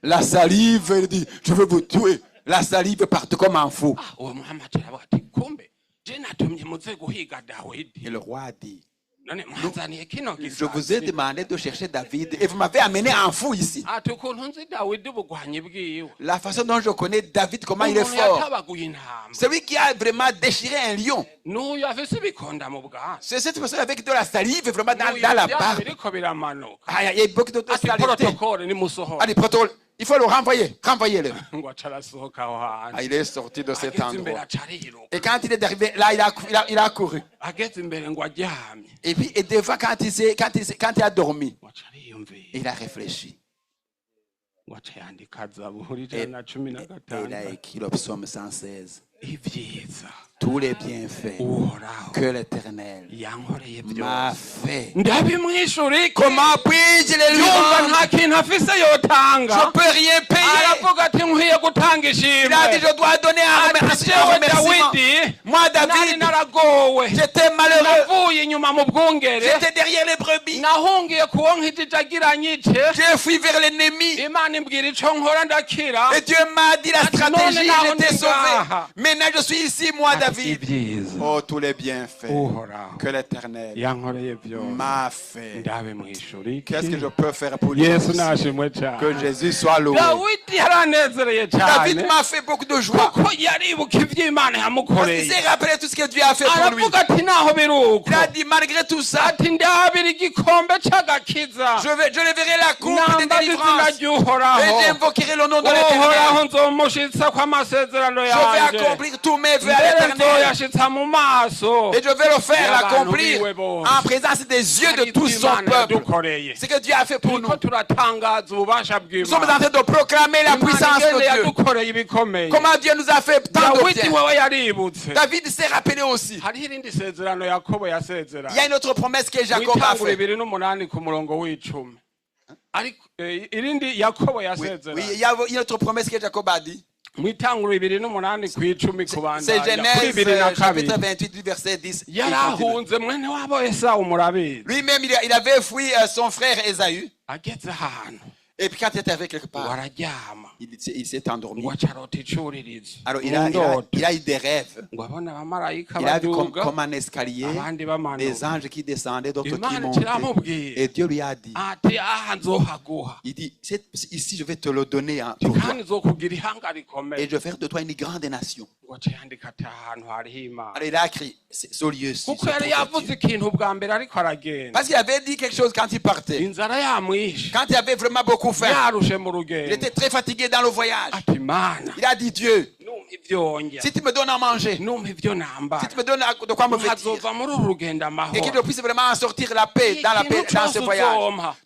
La salive, il dit, je veux vous tuer. La salive partait comme un fou.
uwo muhama aca aravuga ati kumbe je natumye muze guhiga dawidi
Et le roi a dit,
none mwanzaniye kino
je vous ai demandé de chercher David et vous m'avez amené un fou ici.
ati ukuntu nzi dawidi ubugwanyi bwiwe
La façon dont je connais David, comment il est
umuntu
fort.
yatabaguye intama
Celui qui a vraiment déchiré un lion.
n'uyu afise ibikonda mu bwansi
C'est cette personne avec de la salive vraiment dans
n'uyu
la
ivyara
barbe.
biriko biramanuka
Ah, il y a beaucoup de
ati
saleté.
protokole nimusohora
Allez, protocole. Il faut le renvoyer. Renvoyez-le.
ngo aca arasohoka aho
Ah,
hantu
il est sorti de cet
ageze imbere
endroit.
aca ariruka
Et quand il est arrivé, là, il a couru.
ageze imbere ngo aryamye
Et puis, et des fois, quand il a dormi,
ngo aca ariyumvira
il a réfléchi.
ngo aca yandika zaburi ijana na cumi na
Et il a
gatandatu
écrit le psaume 116.
ivyiza
Tous les bienfaits
uhoraho
que l'Éternel
yankoreye
m'a
byose
fait.
ndabimwishura iki
Comment puis-je les lui
yumva
rendre?
nta kintu afise
Je
yotanga
ne peux rien payer.
aravuga ati nkwiye gutanga
Il a dit,
ishimwe
je dois donner un
ati jewe
remerciement.
dawidi
Moi,
nari
David,
naragowe
j'étais malheureux.
navuye inyuma mu bwungere
J'étais derrière les brebis.
nahungiye kuwo nkijije agira nyice
J'ai fui vers l'ennemi.
imana imbwira ico nkora ndakira
Et Dieu m'a dit la stratégie,
non,
j'étais
non,
sauvé.
non.
Maintenant, je suis ici, moi,
ati
David.
ibyiza
Oh, tous les bienfaits
uhoraho
que l'Éternel
yankoreye byose
m'a fait.
ndabimwishura iki
Qu'est-ce que je peux faire pour lui?
yesu nashimwe cyane
Que Jésus soit loué.
dawidi yaranezereye
David
cyane
m'a fait beaucoup de joie.
kuko yaribuka ivy'imana
Il
yamukoreye
s'est rappelé tout ce que Dieu a fait pour lui.
aravuga ati naho biri uko
Il a dit, malgré tout ça,
ati ndabira igikombe c'agakiza
je le verrai la coupe de
nambaza izina
délivrance.
ry'uhoraho
Et j'invoquerai le nom de l'Éternel.
uhoraho nzomushitsa kw'amasezerano
Je vais
yanje
accomplir accomplir tous mes vœux à
mbere
l'Éternel.
nzoyashitsa mu maso
Et je vais le faire l'accomplir
y'abantu biwe bose.
en présence des yeux de tout son
Imana
peuple.
yadukoreye
Ce que Dieu a fait pour nous.
turiko turatangaza ububasha
Nous sommes en
bw'Imana
train de proclamer la puissance
Imana
de Dieu.
yadukoreye ibikomeye
Comment Dieu nous a fait tant de
dawidi
bien.
wewe yaributse
David s'est rappelé aussi.
hariho irindi sezerano yakobo
Il y a
yasezeranye
une autre promesse que Jacob a
mwitangura
faite.
2:8 ku murongo w'icumi ariko irindi yakobo
Oui,
yasezeranye
il y a une autre promesse que Jacob a dit.
mwitangura 2:8 ku icumi
C'est
kubandanya kuri
Genèse
2:2
chapitre 28, verset 10. Il continue.
yarahunze mwene wabo esawu murabizi
Lui-même, il avait fui son frère Ésaü.
ageze ahantu
Et puis quand il était avec quelque part,
wararyama
il s'est endormi.
ngo acarota icuririzo
Alors
mu ndoto
il a eu des rêves.
ngo abona abamarayika
Il a vu
baduga
comme un escalier,
abandi
des
bamanuka
anges qui descendaient, d'autres qui
imana
montaient.
kiramubwira
Et Dieu lui a dit,
ati aha nzohaguha
il dit, ici je vais te le donner pour toi.
kandi nzokugira ihanga
Et
rikomeye
je vais faire de toi une grande nation.
ngo aciyandika ati ahantu hariho imana
Alors il a écrit ce lieu-ci.
kuko yari yavuze ikintu bwa mbere ariko aragenda
Parce qu'il avait dit quelque chose quand il partait.
inzara yamwishe
Quand il avait vraiment beaucoup faim,
yarushe mu
il
rugendo
était très fatigué dans le voyage.
ati mana
Il a dit, Dieu,
numpa ivyo ndya
si tu me donnes à manger,
numpa ivyo
si
nambara
tu me donnes de quoi me vêtir,
nkazova muri uru rugendo
et qu'il
amahoro
puisse vraiment en sortir la paix dans ce voyage.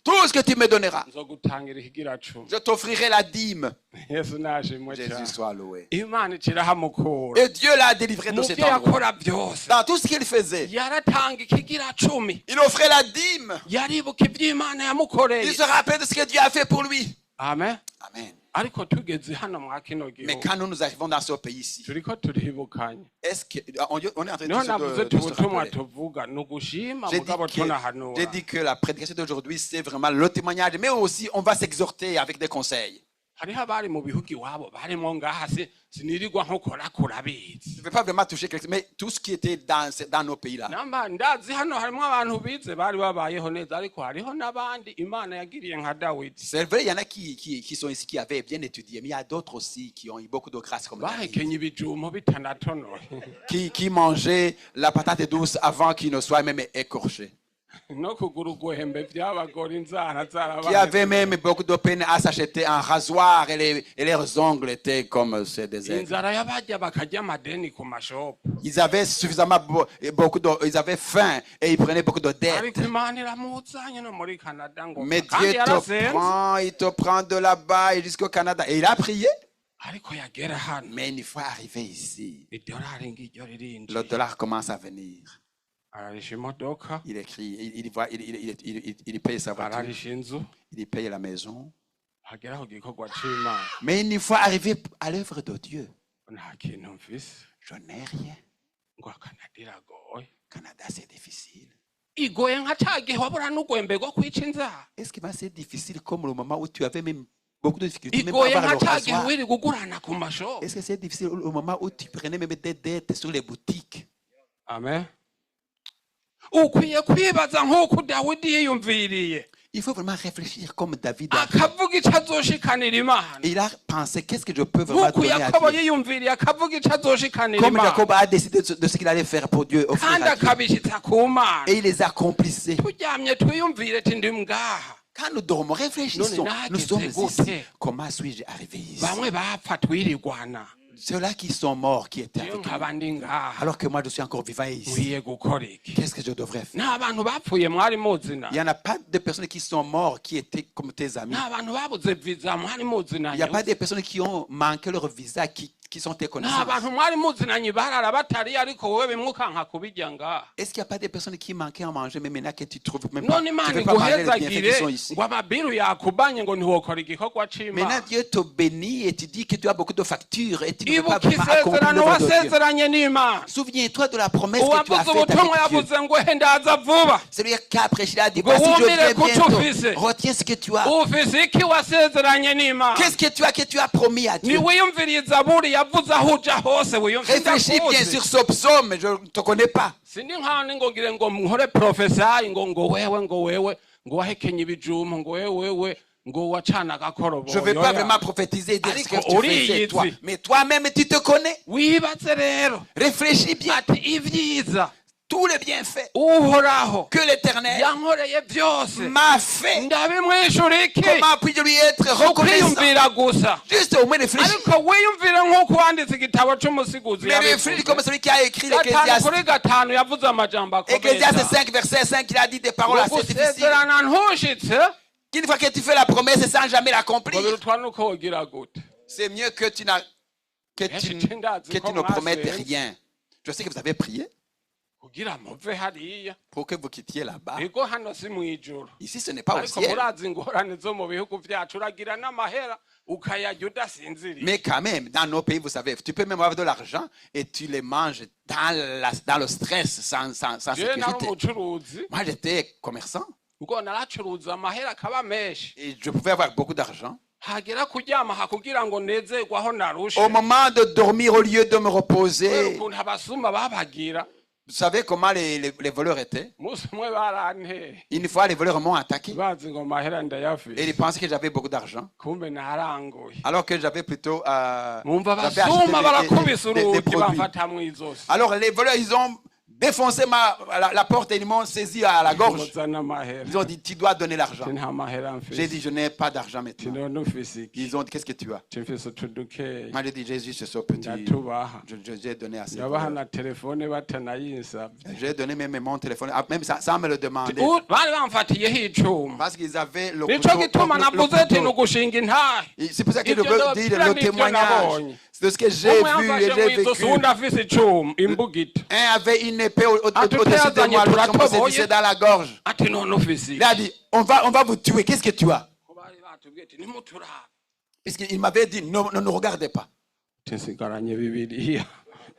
Tout ce que tu me donneras,
nzogutangira ihigira cumi
je t'offrirai la dîme.
yesu nashimwe
Jésus
cyane
soit loué.
imana ikirahamukura
Et Dieu l'a délivré de
mu
cet
byo
endroit.
yakora byose
Dans tout ce qu'il faisait,
yaratanga ikigira cumi
il offrait la dîme.
yaribuka iby'imana yamukoreye
Il se rappelait de ce que Dieu a fait pour lui.
amen
Amen.
ariko tugeze hano mwa kino
Mais
gihugu
quand nous arrivons dans ce pays-ci,
turiko turibukanye
est-ce qu'on est en train
niho navuze
de se
ubutumwa
rappeler?
tuvuga ni ugushima
J'ai
mugabo
dit
tunahanura
que la prédication d'aujourd'hui, c'est vraiment le témoignage, mais aussi on va s'exhorter avec des conseils.
hariho abari mu bihugu iwabo barimo ngaha sinirirwa nkokorakora bizi
Je ne vais pas vraiment toucher quelque chose, mais tout ce qui était dans nos pays-là.
namba ndazi hano harimo abantu bize bari babayeho neza ariko hariho n'abandi imana yagiriye nka dawidi
C'est vrai, il y en a qui sont ici, qui avaient bien étudié, mais il y a d'autres aussi qui ont eu beaucoup de grâce comme David,
bahekenye ibijumo bitanatonoye
qui mangeaient la patate douce avant qu'ils ne soient même écorchés,
no kugura ugwembe byabagora inzara
qui
zarabaye
avaient même beaucoup de peine à s'acheter un rasoir et leurs ongles étaient comme ceux des aigles.
inzara y'abajya bakarya amadeni ku mashopu
Ils avaient suffisamment ils avaient faim et ils prenaient beaucoup de dettes.
ariko imana iramuzanye no muri canada ngo
Mais
kandi
Dieu
yarasenze
il te prend de là-bas et jusqu'au Canada. Et il a prié.
ariko yagera hano
Mais une fois arrivé ici,
idolari ngiryo
le
ririnjiye
dollar commence à venir.
ararisha imodoka
Il écrit, il paye sa voiture,
ararisha inzu
il paye la maison.
agera ku gikorwa c'imana
Mais une fois arrivé à l'œuvre de Dieu,
nta kintu mfise
je n'ai rien.
ngo akanada iragoye
Canada, c'est difficile.
igoye nka ca gihe wabura n'ugwembe rwo kwica inzara
Est-ce que c'est difficile comme le moment où tu avais même beaucoup de difficultés, même à
igoye
avoir
nka
le
ca gihe
rasoir?
wiri gugurana ku mashopu
Est-ce que c'est difficile au moment où tu prenais même des dettes sur les boutiques?
amen ukwiye kwibaza nk'uko dawidi yiyumviriye
Il faut vraiment réfléchir comme David a fait.
akavuga icyo azoshikanira imana
Il a pensé, qu'est-ce que je peux vraiment
nk'uko
donner à
yakobo
Dieu?
yiyumviriye akavuga icyo azoshikanira
Comme
imana
Jacob a décidé de ce qu'il allait faire pour Dieu, offrir
kandi
à Dieu.
akabishitsa ku mana
Et il les accomplissait.
turyamye twiyumvire ati ndi ngaha
Quand nous dormons, réfléchissons.
Non,
Nous sommes
c'est
ici.
goûté.
Comment suis-je arrivé ici?
bamwe bapfa twirirwana
Ceux-là qui sont morts, qui étaient
iyo
avec
nkaba
nous.
ndi ngaha
Alors que moi, je suis encore vivant ici.
nkwiye gukora iki
Qu'est-ce que je devrais faire?
nta bantu bapfuye mwari muzina
Il n'y en a pas de personnes qui sont mortes, qui étaient comme tes amis.
nta bantu babuze viza mwari muzinanye
Il n'y a pas de personnes qui ont manqué leur visa, qui sont tes
nta
connaissances.
bantu mwari muzinanye barara batari ariko wowe bimwe ukanka kubijya ngaha
Est-ce qu'il n'y a pas de personnes qui manquaient à manger, mais maintenant que tu trouves même pas,
none
tu
imana
ne peux pas manger les bienfaits
iguhezagire
qui sont ici?
ngo amabiru yakubanye ngo ntiwokora igikorwa
Maintenant,
c'imana
Dieu te bénit et tu dis que tu as beaucoup de factures et tu ne peux pas
ibuka
vraiment accomplir
isezerano
l'œuvre de Dieu.
wasezeranye n'imana
Souviens-toi de la promesse que tu as
uwavuze
faite
ubutumwa
avec Dieu.
yavuze ngo he ndaza vuba
Celui qui a prêché a dit,
Ngo
voici je
wumvire
viens
kuco
bientôt.
ufise.
Retiens ce que tu as.
ufise iki wasezeranye n'imana
Qu'est-ce que tu as promis à Dieu?
niwiyumviriye zaburi yavuze aho uja hose
Réfléchis bien sur ce psaume, je ne te connais pas.
sindi nk'aho ngo ngire ngo nkore profesayi ngo wewe ngo wahekenye ibijumu ngo wewe ngo wacana agakorobo
Je ne vais pas vraiment prophétiser et dire ce que tu faisais toi. Mais toi-même, tu te connais.
wibatse rero
Réfléchis bien.
ati ibyiza
tous les bienfaits
uhoraho
que l'Éternel
yankoreye byose
m'a fait.
ndabimwishura iki
Comment puis-je lui être reconnaissant?
ukwiyumvira gusa
Juste au moins réfléchir.
ariko wiyumvire nk'uko wanditse igitabo cy'umusiguzi
Mais réfléchis comme celui qui a écrit
gatanu
l'Ecclésiaste.
kuri gatanu yavuze amajambo akomeye
Ecclésiaste
cyane.
5, verset 5, il a dit des paroles assez difficiles.
gusezerana ntushitse
Qu'une fois que tu fais la promesse sans jamais
ngo
l'accomplir,
birutwa nuko wogira gute
c'est mieux que tu ne promettes rien. Je sais que vous avez prié
kugira muve hariya
pour que vous quittiez là-bas.
ego hano si mw'ijuru
Ici, ce n'est pas au
ariko
ciel.
murazi ingorane zo mu bihugu byacu uragira n'amahera ukayarya udasinziriye
Mais quand même, dans nos pays, vous savez, tu peux même avoir de l'argent et tu les manges dans le stress, sans
jewe nari
sécurité.
umucuruzi
Moi, j'étais commerçant
ubwo naracuruza amahera akaba menshi
et je pouvais avoir beaucoup d'argent.
hagera kuryama hakugira ngo nezerwe aho narushe
Au moment de dormir, au lieu de me
kubera
reposer,
ukuntu abasuma babagira
vous savez comment les voleurs étaient?
umunsi umwe baranteye
Une fois, les voleurs m'ont attaqué
bazi ngo amahera
et
ndayafise
ils pensaient que j'avais beaucoup d'argent,
kumbe naranguye
alors que j'avais plutôt
mwumva
j'avais
abasuma barakubise
acheté des
urugi
produits.
bamfata mw'izosi
Alors les voleurs, ils ont défoncé la porte et ils m'ont saisi à la gorge.
muzana amahera
Ils ont dit, tu dois donner l'argent.
ati nta mahera
J'ai
mfise
dit, je n'ai pas d'argent
ati
maintenant.
none ufise iki
Ils ont dit, qu'est-ce que tu as?
ati mfise utudukeyi
Moi, j'ai dit, Jésus, c'est ce petit.
ndatubaha
J'ai donné assez.
yabaha na telefone batanayinsavye
J'ai donné même mon téléphone, même sans me le demander.
bari bamfatiyeho icuma
Parce qu'ils avaient le
nico
couteau.
gituma navuze ati ni
couteau.
ugushinga intahe
C'est pour ça que je
Ibyo
veux
ndababwira
dire le
n'ibyo
témoignage
nabonye.
de ce que j'ai
umwe
vu et
yamfashe
j'ai
mw'izosi
vécu.
uwundi afise icuma imbugita
Un avait une épée au-dessus de
Atuteyazanye
moi, l'autre me
turatoboye.
séduisait dans la gorge.
ati none ufise
Il a dit, on va vous tuer. Qu'est-ce que tu as?
ko bari batubwiye ati nimuturabe
Puisqu'il m'avait dit, ne nous regardez pas.
nsigaranye bibiliya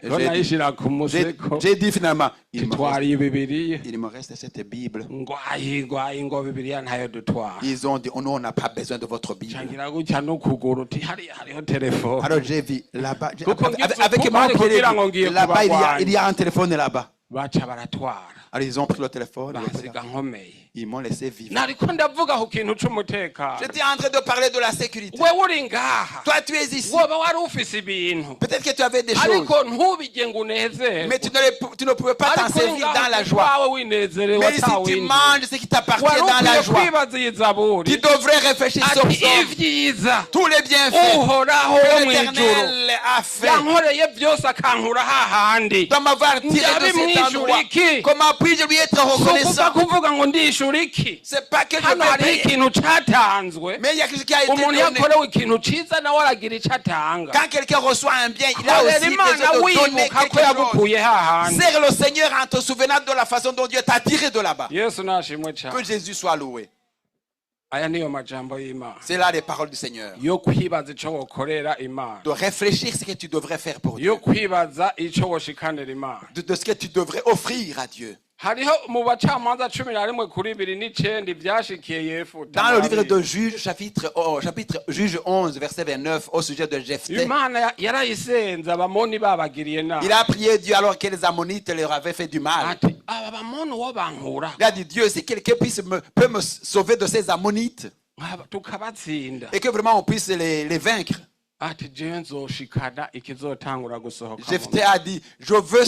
J'ai
ko
dit-
nayishira ku museko
J'ai dit finalement, il
twariye bibiliya
me reste cette Bible.
ngwayi ngo bibiliya ntayo dutwara
Ils ont dit, oh non, on n'a pas besoin de votre Bible.
cangira gutya n'ukuguru uti hariya hariho telefone
Alors j'ai vu là-bas,
Kuko
avec
ngize
mon
ukuboko kugira ngo ngiye
là-bas,
kubagwanya.
il y a un téléphone là-bas.
baca baratwara
Alors ils ont pris le téléphone,
bansiga nkomeye
ils m'ont laissé vivre.
nariko ndavuga ku kintu c'umutekano
J'étais en train de parler de la sécurité.
wewe uri ngaha
Toi, tu es ici.
woba wari ufise ibintu
Peut-être que tu avais des choses,
ariko ntubige ngo unezerwe
mais tu ne pouvais pas t'en
ariko uri
servir
ngaha
dans la
kuko
joie.
wawe winezerewe
Mais si tu
atawinjiye
manges ce qui t'appartient
wari
dans la
ukwiye
joie,
kwibaza iyi zaburi
tu devrais réfléchir sur
ati
ça.
ivyiza
Tous les bienfaits
uhoraho wo
que
mw'ijuru
l'Éternel a fait.
yankoreye byose akankura hahandi
Doit m'avoir tiré de cet endroit. Comment puis-je lui être
sukuva
reconnaissant?
kuvuga ngo ndishura iki
C'est pas que je
hano
vais
hariho
payer,
ikintu catanzwe
mais il y a quelque chose qui a été
umuntu
donné.
yakorewe ikintu ciza nawe aragira ico atanga
Quand quelqu'un reçoit un bien, il a
korera
aussi
imana
besoin de donner
wibuka ko
quelque chose.
yagukuye hahandi
Sers le Seigneur en te souvenant de la façon dont Dieu t'a tiré de là-bas.
yesu nashimwe cane
Que Jésus soit loué.
aya niyo majambo y'imana
C'est là les paroles du Seigneur.
yo kwibaza ico wokorera imana
De réfléchir ce que tu devrais faire pour Dieu.
yo kwibaza ico woshikanira imana
De ce que tu devrais offrir à Dieu.
hariho mu bacamanza 11:19 ivyashikiye yefuta
Dans le livre de Juge, chapitre Juge 11, verset 29, au sujet de Jephthé,
imana yarayisenze abamoni babagiriye nabi
il a prié Dieu alors que les Ammonites leur avaient fait du mal.
ati aba bamoni wo bankura
Il a dit, Dieu, si quelqu'un peut me sauver de ces Ammonites
tukabatsinda
et que vraiment on puisse les vaincre.
ati jewe nzoshikana ikizotangura gusohoka
Jephthé a dit, je veux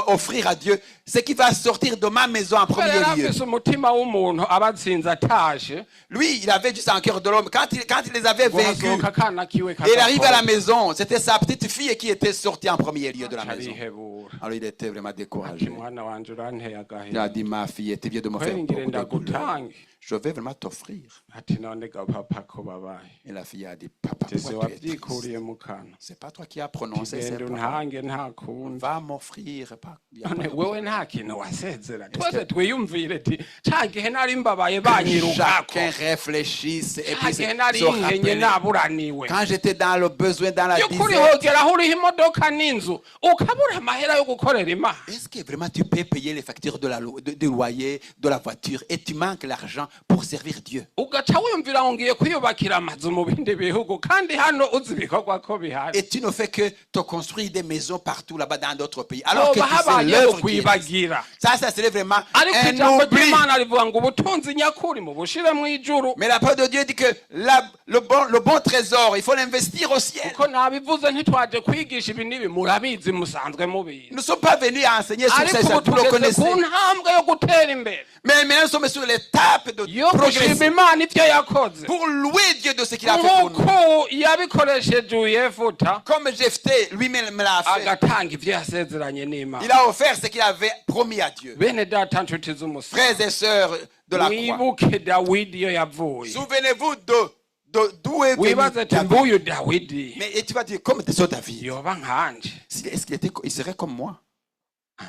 offrir à Dieu ce qui va sortir de ma maison en premier lieu.
afise umutima w'umuntu abatsinze atashe
Lui, il avait juste un cœur de l'homme. Quand il les avait vaincus,
guhasohoka akana kiwe
et il arrive à la maison, c'était sa petite fille qui était sortie en premier lieu de la maison.
arihebura
Alors il était vraiment
ati
découragé.
mwana wanje uranteye
Il a
agahinda
dit, ma fille, tu viens de me faire
kweri
beaucoup
ngire
de douleur.
ndagutange
Je vais vraiment t'offrir.
ati none ga papa ko babaye
Et la fille a dit, papa,
tese
pourquoi tu es triste?
wavyikuriye mu kanwa
C'est pas toi qui as prononcé ces
genda
paroles.
untange nta kundi
Va m'offrir. Il y a pas
none
de
wewe nta kintu wasezera twese twiyumvire ti ca gihe nari mbabaye banyirukako
chacun réfléchisse et
ca
puis
gihe nari
se
nkenye
rappeler.
naburaniwe
Quand j'étais dans le besoin, dans la
byukuri
disette,
hogera aho uriho imodoka n'inzu ukabura amahera yo gukorera imana
est-ce que vraiment tu peux payer les factures de du loyer, de la voiture et tu manques l'argent pour servir Dieu.
ugaca wiyumvira ngo ngiye kwiyubakira amazu mu bindi bihugu kandi hano uzi ibikorwa ko bihari
Et tu ne fais que te construire des maisons partout là-bas dans d'autres pays. Alors que
hoba
tu sais
habayeho
l'œuvre qui est.
kwibagira
Ça serait vraiment
ariko
un
ijambo
oubli.
ry'imana rivuga ngo ubutunzi nyakuri mu bushire mu ijuru
Mais la parole de Dieu dit que le bon trésor, il faut l'investir au ciel.
kuko nabivuze ntitwaje kwigisha ibi n'ibi murabizi musanzwe mubizi
Nous ne sommes pas venus à enseigner sur
ariko
ces choses,
ubu
vous le
tugeze
connaissez.
ku ntambwe yo gutera imbere
Mais maintenant, nous sommes sur l'étape de
yo gushima
progresser
imana ibyo yakoze
pour louer Dieu de ce qu'il a fait pour nous.
nk'uko yabikoresheje uyefuta
Comme Jephthé lui-même l'a fait.
agatanga ibyo yasezeranye n'imana
Il a offert ce qu'il avait promis à Dieu.
bene data nshuti z'umusoro
Frères et sœurs de la croix,
wibuke dawidi iyo yavuye
souvenez-vous d'où est venu
wibaze ati
David.
nguyu dawidi
Mais et tu vas dire, comme ce David,
yoba nkanje
est-ce il serait comme moi?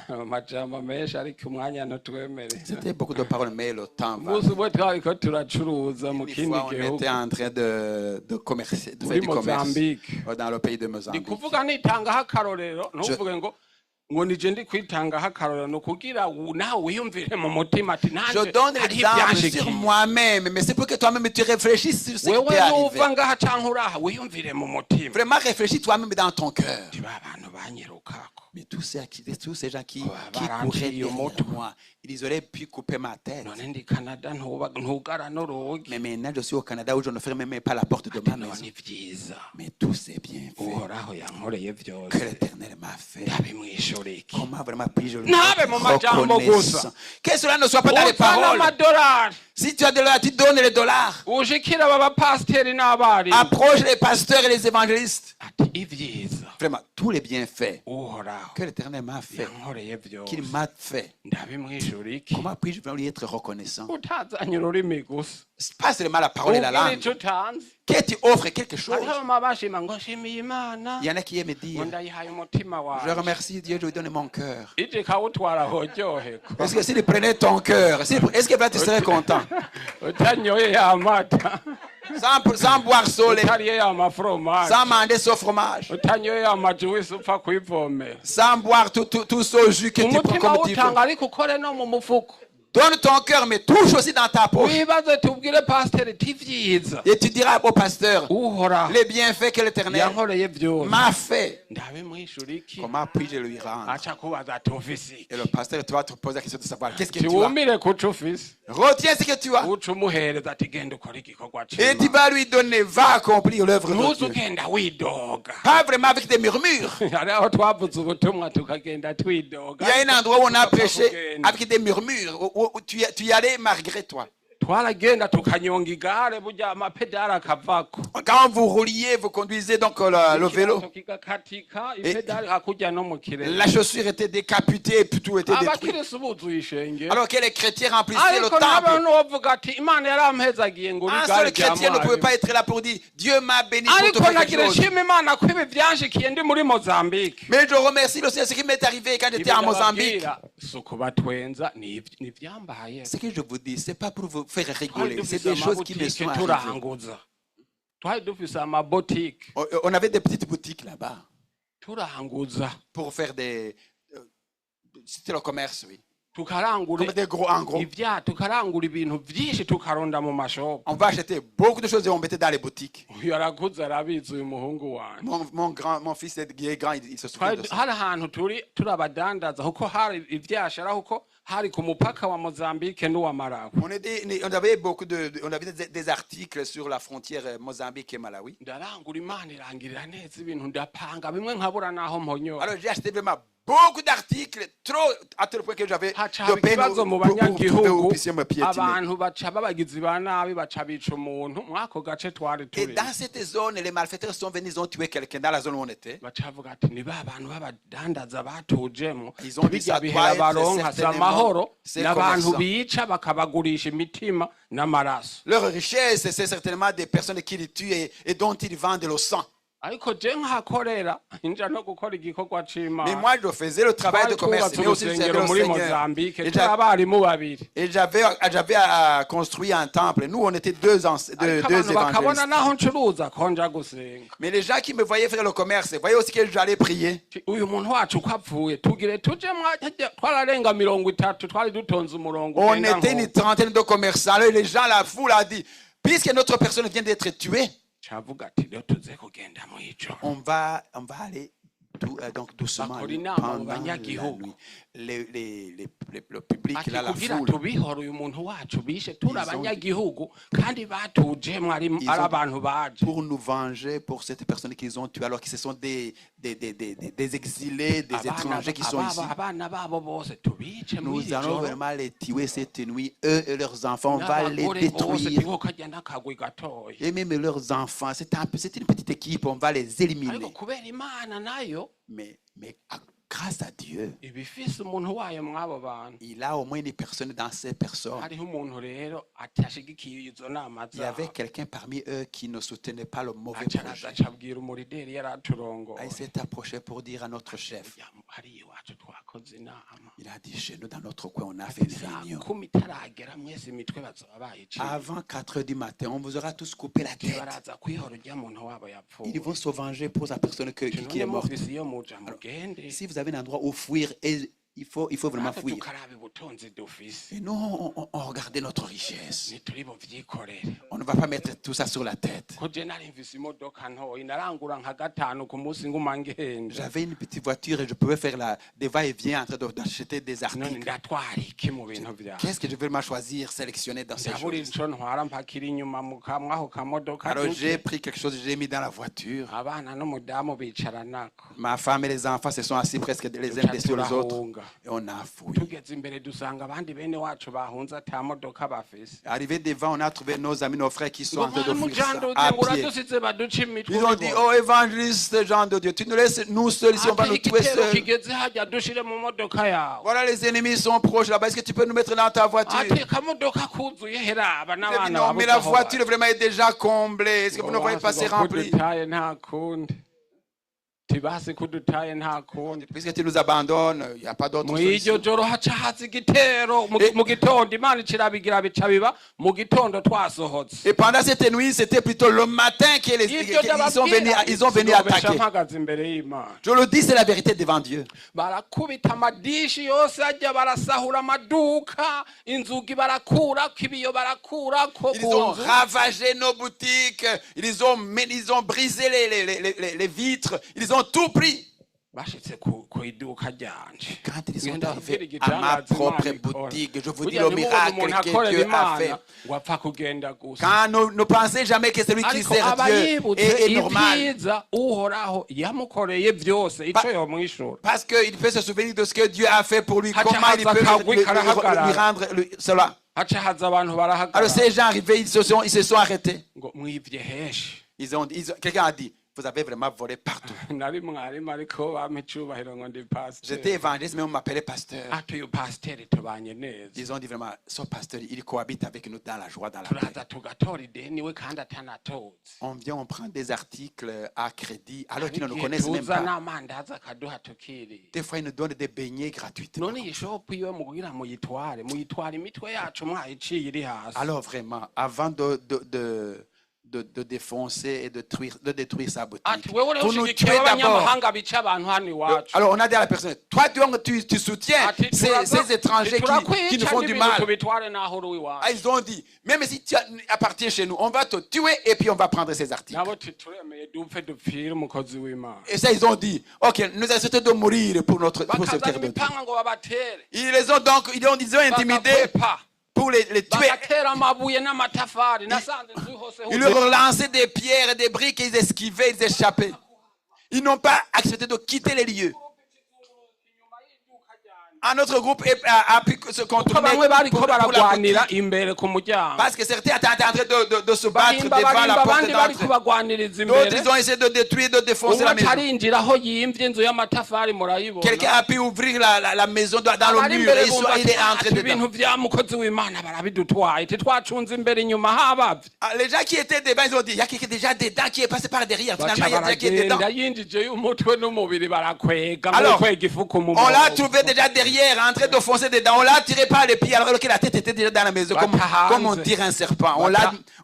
amajambo menshi ariko umwanya ntutwemerera
C'était beaucoup de paroles, mais le temps va.
umunsi umwe twariko turacuruza mu
Une
kindi
fois, on
gihugu
était en train de commercer, de faire
muri
du commerce
mozambique
dans le pays de
ndi
Mozambique.
kuvuga nitangaho akarorero ntuvuge ngo nije ndi kwitangaho akarorero ni ukugira nawe wiyumvire mu mutima ati
Je
nanjye
donne
hariho
l'exemple sur
ibyanshikiye
moi-même, mais c'est pour que toi-même tu réfléchisses sur ce qui
wewe
t'est arrivé.
nuva ngaha canke uraha wiyumvire mu mutima
Vraiment réfléchis toi-même dans ton cœur.
ti ba bantu banyirukako
Mais tous ces gens qui
Barangiye
couraient derrière
umutwe.
moi, ils auraient pu couper ma tête.
none ndi canada ntugara n'urugi
Mais maintenant, je suis au Canada où je ne ferme même pas la porte de ma
none
maison.
vyiza
Mais tout c'est bien fait.
uhoraho yankoreye
Que
vyose
l'Éternel m'a fait.
ndabimwishura iki
Comment vraiment puis-je le
Nabe mu majambo
reconnaissant.
gusa.
Que cela ne soit pas dans les
uzana
paroles.
amadolari
Si tu as de l'argent, tu donnes les dollars.
ushikira aba bapasiteri n'abarimu
Approche les pasteurs et les évangélistes.
ati ivyiza
Vraiment, tous les bienfaits
uhoraho
que l'Éternel m'a fait,
yankoreye
qu'il
vyose
m'a fait.
ndabimwishura iki
Comment puis-je lui être reconnaissant?
utazanye ururimi gusa
C'est pas seulement la parole et la
ugira
langue.
ico utanze
Que tu offres quelque chose.
hariho mabashima ngo nshimiye imana
Il y en a qui aiment me
ngo
dire,
ndayihaye umutima
je
wawe
remercie Dieu, je lui donne mon cœur.
ije kawutwara horyoheko
Parce que s'il prenait ton cœur, est-ce que tu serais content?
utanyoye ya mata
Sans boire son lait,
utariye ya mafromaje
sans manger son fromage,
utanyoye ya majuwisi upfa kwivomera
sans boire tout ce jus que tu prends
umutima
comme tu veux.
wutanga ariko ukore no mu mufuko
Donne ton cœur, mais touche aussi dans ta poche.
wibaze tubwire pasiteri ti vyiza
Et tu diras au pasteur,
uhoraho
les bienfaits que l'Éternel
yankoreye vyose
m'a fait.
ndabimwishura iki
Comment puis-je lui rendre?
aca kubaza ati ufise iki
Et le pasteur, tu vas te poser la question de savoir qu'est-ce que tu as.
tiwumire kuco ufise
Retiens ce que tu as.
uca umuhereza ati genda ukora igikorwa
Et tu
cima
vas lui donner, va accomplir l'œuvre de
ntuze
Dieu.
ugenda widoga
Pas vraiment avec des murmures.
hari aho twavuze ubutumwa tukagenda twidoga
Il y a un endroit où on a prêché
Tukagenda.
avec des murmures, où tu y allais malgré toi.
twaragenda tukanyonga igare burya amapedali akavako
Quand vous rouliez, vous conduisez donc le vélo.
Ikirato kigakatika ipedali hakujya no mu kirere
La chaussure était décapitée et puis tout était détruit.
abakirisi buzuye ishengero
Alors que les chrétiens remplissaient le
ariko nabe
temple.
n'uwovuga ati imana yarampezagiye ngo
Un
igare
seul chrétien ne pouvait pas être là pour dire Dieu m'a béni pour te
ariko
faire
nagira
quelque chose.
nshima imana ko ibi byanshikiye ndi muri mozambique
Mais je remercie le Seigneur ce qui m'est arrivé quand j'étais en Mozambique.
si ukubatwenza ni ivyambaye
Ce que je vous dis, c'est pas pour vous faire
twari
rigoler. C'est
dufise
des choses qui me
amabutike
sont arrivées.
turanguza twari dufise amabotike
On avait des petites boutiques là-bas
turanguza
pour faire des. C'était le commerce, oui.
tukarangura
Comme des gros en gros.
tukarangura ibintu vyinshi tukaronda mu mashopu
On va acheter beaucoup de choses et on mettait dans les boutiques.
uyu arakuze arabizi uyu muhungu wanje
Mon fils est grand, il se souvient de ça.
hari ahantu turi abadandaza kuko hari ivyashara kuko hari ku mupaka wa mozambique n'uwa malawi
On avait on avait des articles sur la frontière Mozambique et Malawi.
ndarangura imana irangirira neza ibintu ndapanga bimwe nkabura naho mponyora
Alors j'ai acheté vraiment beaucoup d'articles, trop à tel point que j'avais
haca
de
haba
peine
ikibazo mu
pour trouver où
banyagihugu
puissiez me piétiner.
abantu baca babagizi ba nabi baca bica umuntu mwako gace twari
Et
turi
dans cette zone, les malfaiteurs sont venus, ils ont tué quelqu'un dans la zone où on était.
baca bavuga ati ni ba bantu b'abadandaza batujemo
Ils ont dit
bijya
ça
bihera
doit être
baronka si
certainement
amahoro
ces
n'abantu
commerçants.
bica bakabagurisha imitima n'amaraso
Leur richesse, c'est certainement des personnes qui les tuent et dont ils vendent le sang.
ariko je nkakorera inja no gukora igikorwa
Mais
c'Imana
moi, je faisais le travail de commerce, mais aussi le
urusengero
service
muri
au Seigneur.
Mozambique
Et
turi abarimu babiri
j'avais construit un temple. Nous, on était deux
ariko abantu bakabona
évangélistes.
naho ncuruza ko nja gusenga
Mais les gens qui me voyaient faire le commerce, voyaient aussi que j'allais prier.
uyu muntu wacu uko apfuye tugire tuje twararenga 30 twari dutonze umurongo
On
ugenda
était une
nko.
trentaine de commerçants. Alors, les gens, la foule a dit, puisque notre personne vient d'être tuée,
cavuga ati rero tuze kugenda mu ico
on va aller donc doucement
Bakora inama mu
pendant la
banyagihugu.
nuit. Le public,
ati
là, la
kugira
foule,
tubihora uyu muntu wacu bishe turi
Ils ont-
abanyagihugu kandi batujemwo ari
Ils ont-
abantu baje
pour nous venger pour cette personne qu'ils ont tuée, alors que ce sont des exilés, des étrangers qui sont ici.
abana babo bose tubice
Nous allons
mw'ijoro
vraiment les tuer cette nuit. Eux et leurs enfants, on va les
n'abagore bose
détruire.
tibokajya n'akagwi gatoya
Et même leurs enfants, c'est une petite équipe, on va les éliminer.
ariko kubera imana nayo
Mais grâce à Dieu,
iba ifise umuntu wayo mw'abo bantu
il a au moins une personne dans ces personnes.
hariho umuntu rero atashigikiye izo nama
Il y avait
zabo
quelqu'un parmi eux qui ne soutenait pas le mauvais
aca
projet.
araza acabwira umurideri yari aturongoye
Il s'est approché pour dire à notre chef,
hariya iwacu twakoze inama
il a dit, chez nous, dans notre coin, on a fait une
saa
réunion.
10 itaragera mwese imitwe bazoba bayiciye
Avant 4 heures du matin, on vous aura tous coupé la tête.
baraza kwihora urya muntu wabo yapfuye
Ils vont se venger pour la personne qui est morte.
mufise iyo muja mugende
Si vous avez un endroit où fuir, et il faut vraiment
natwe
fuir.
tukarabe ubutunzi dufise
Et nous, on regardait notre richesse.
ntituri buvyikorere
On ne va pas mettre tout ça sur la tête.
ko je nari mfise imodoka ntoyi narangura nka gatanu ku munsi nguma ngenda
J'avais une petite voiture et je pouvais faire des va-et-vient en train d'acheter des
none
articles.
ndatwara iki mu bintu vyawe
Qu'est-ce que je vais vraiment choisir, sélectionner dans ces
ndabura
choses?
ico ntwara mpakira inyuma mw'ako kamodoka
Alors
duke.
j'ai pris quelque chose, j'ai mis dans la voiture.
abana n'umudamu bicara nako
Ma femme et les enfants se sont assis presque les uns sur les autres.
turahunga
Et on a fouillé.
tugeze imbere dusanga abandi bene wacu bahunze ata modoka bafise
Arrivé devant, on a trouvé nos amis, nos frères qui sont en train de fuir ça,
mujanduze
à
ngo
pied.
uradusize baduce imitwe
Ils ont dit, oh évangéliste Jean de Dieu, tu nous laisses nous seuls ici, on va
ati
nous tuer
igitero
seuls.
kigeze hajya dushire mu modoka yawe
Voilà, les ennemis sont proches là-bas. Est-ce que tu peux nous mettre dans ta voiture?
ati kamodoka kuzuye heraba
J'ai dit,
n'abana
non, mais la voiture vraiment est déjà comblée. Est-ce que vous ne voyez pas, c'est rempli?
kudutaye nta kundi tibasi kudutaye nta kundi
Puisque tu nous abandonnes, il n'y a pas d'autre
mw'iryo
solution.
joro haca haza igitero mu gitondo imana icirabigira bica biba mu gitondo twasohotse
Et pendant cette nuit, c'était plutôt le matin qu'ils ont venu attaquer.
mpagaze imbere y'imana
Je le dis, c'est la vérité devant Dieu.
barakubita amadishi yose ajya barasahura amaduka inzugi barakurako ibiyo barakurako
Ils
ku
ont
nzu
ravagé nos boutiques, ils ont brisé les vitres, ils ont tout pris.
bashitse ku iduka ryanje
Quand ils sont
Ngenda
arrivés
kubwira
à ma
igitangaza
propre
Imana ikora.
boutique, je vous dis
Burya
le
ntimubone umuntu
miracle que
akorera
Dieu a
Imana
fait.
ngo apfa kugenda gusa
Quand ne pensez jamais que celui qui
ariko
sert
aba
Dieu
yibutse
est normal.
ibyiza uhoraho yamukoreye byose ico yomwishura
Parce qu'il peut se souvenir de ce que Dieu a fait pour lui.
Hacha
Comment il peut
haza
lui
karahagarara.
rendre cela.
haca haza abantu
Alors
barahagarara
ces gens arrivés, ils se sont arrêtés.
ngo mwivye henshi
Quelqu'un a dit, vous avez vraiment volé partout.
nari mwarimu ariko bampa icubahiro ngo ndi pasiteri
J'étais évangéliste, mais on m'appelait pasteur.
ati uyu pasiteri tubanye neza
Ils ont dit vraiment, ce pasteur, il cohabite avec nous dans la joie, dans la
turaza
paix.
tugatora ideni we kandi atanatozi
On vient, on prend des articles à crédit alors qu'ils ne nous
igihe
connaissent même
tuza
pas.
n'amandazi akaduha tukiriye
Des fois, ils nous donnent des beignets gratuitement.
none iyi shopu iwe mukugira muyitware imitwe yacu mwayiciye iri hasi
Alors vraiment, avant de défoncer et de détruire sa boutique,
ati wewe ure
vous nous
ushigikiye
tuez d'abord.
abanyamahanga bica abantu hano iwacu
Alors on a dit à la personne, toi tu soutiens
Ati,
ces étrangers qui nous font du mal.
tubitware naho uri iwacu
Ah, ils ont dit, même si tu appartiens chez nous, on va te tuer et puis on va prendre ces articles.
nabo turemeye dupfe dupfire umukozi w'imana
Et ça, ils ont dit, ok, nous acceptons de mourir pour ce
bakazana
terre de Dieu.
imipanga ngo babatere
Ils les ont donc, ils ont intimidés
bagakwepa
pour les tuer.
bagatera amabuye n'amatafari nasanze inzu hose
Ils leur lançaient des pierres et des briques et ils esquivaient, ils échappaient. Ils n'ont pas accepté de quitter les lieux.
inyuma y'iduka ryanje
Un autre groupe a pu se contourner parce que certains étaient en train de se battre devant la porte d'entrée. D'autres, ils ont essayé de détruire, de défoncer la maison. Quelqu'un a pu ouvrir la maison dans le mur et il est entré dedans. Les gens qui étaient devant, ils ont dit, il y a quelqu'un déjà dedans qui est passé par derrière. Finalement, il y a quelqu'un qui est dedans. Alors, on l'a trouvé déjà derrière, en train de foncer dedans. On l'a tiré par les pieds alors que la tête était déjà dans la maison, comme on tire un serpent. On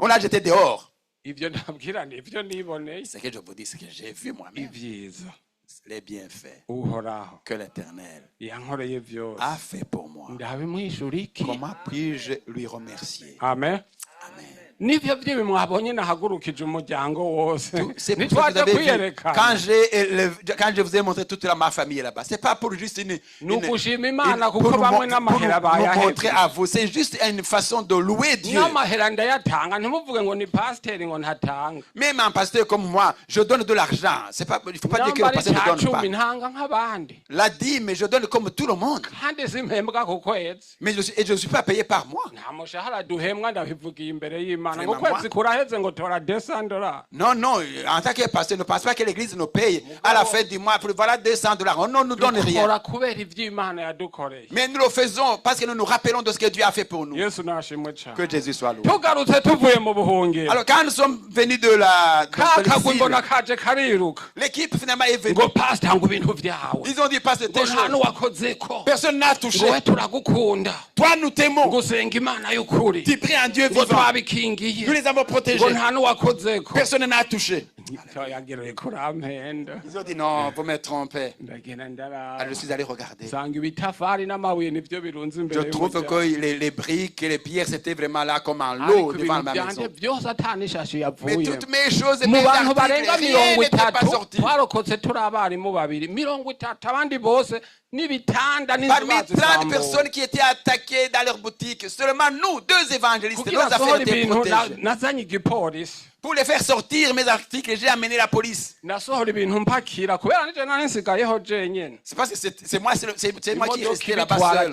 l'a jeté dehors. Ce que je vous dis, c'est que j'ai vu moi-même les bienfaits que l'Éternel a fait pour moi. Comment puis-je lui remercier?
Amen.
Amen.
Nivyo vyibi mwabonye nahagurukije umuryango wose.
Nitwaje kwiyerekana. Quand je vous ai montré toute ma famille là-bas, c'est pas pour juste
nukushima Imana kuko bamwe n'amahera
montrer à vous, c'est juste une façon de louer Dieu.
N'amahera ndayatanga ntimuvuge ngo ni pasteur ngo ntatanga.
Même un pasteur comme moi, je donne de l'argent. C'est pas, il faut pas dire que le pasteur ne donne pas. La dîme, je donne comme tout le monde. Mais je ne suis pas payé par moi. Non, non, en tant que pasteur, ne pense pas que l'église nous paye à la fin du mois. Voilà $200. On ne nous donne rien. Mais nous le faisons parce que nous nous rappelons de ce que Dieu a fait pour nous. Que Jésus soit loué. Alors quand nous sommes venus de l'équipe finalement est venue. Ils ont dit, pasteur, tes choses. Personne n'a touché. Toi, nous t'aimons. Tu pries en Dieu vivant. Nous les avons protégés. Personne n'a touché. Ils ont dit non, vous me trompez. Alors je suis allé regarder. Je trouve que les briques et les pierres c'était vraiment là comme en lot devant ma maison. Mais toutes mes choses étaient articles, rien n'était pas sorti. Parmi plein de personnes qui étaient attaquées dans leur boutique, seulement nous, deux évangélistes, nos affaires étaient protégées. Pour les faire sortir mes articles, j'ai amené la police. C'est parce que c'est moi qui est resté là-bas seul.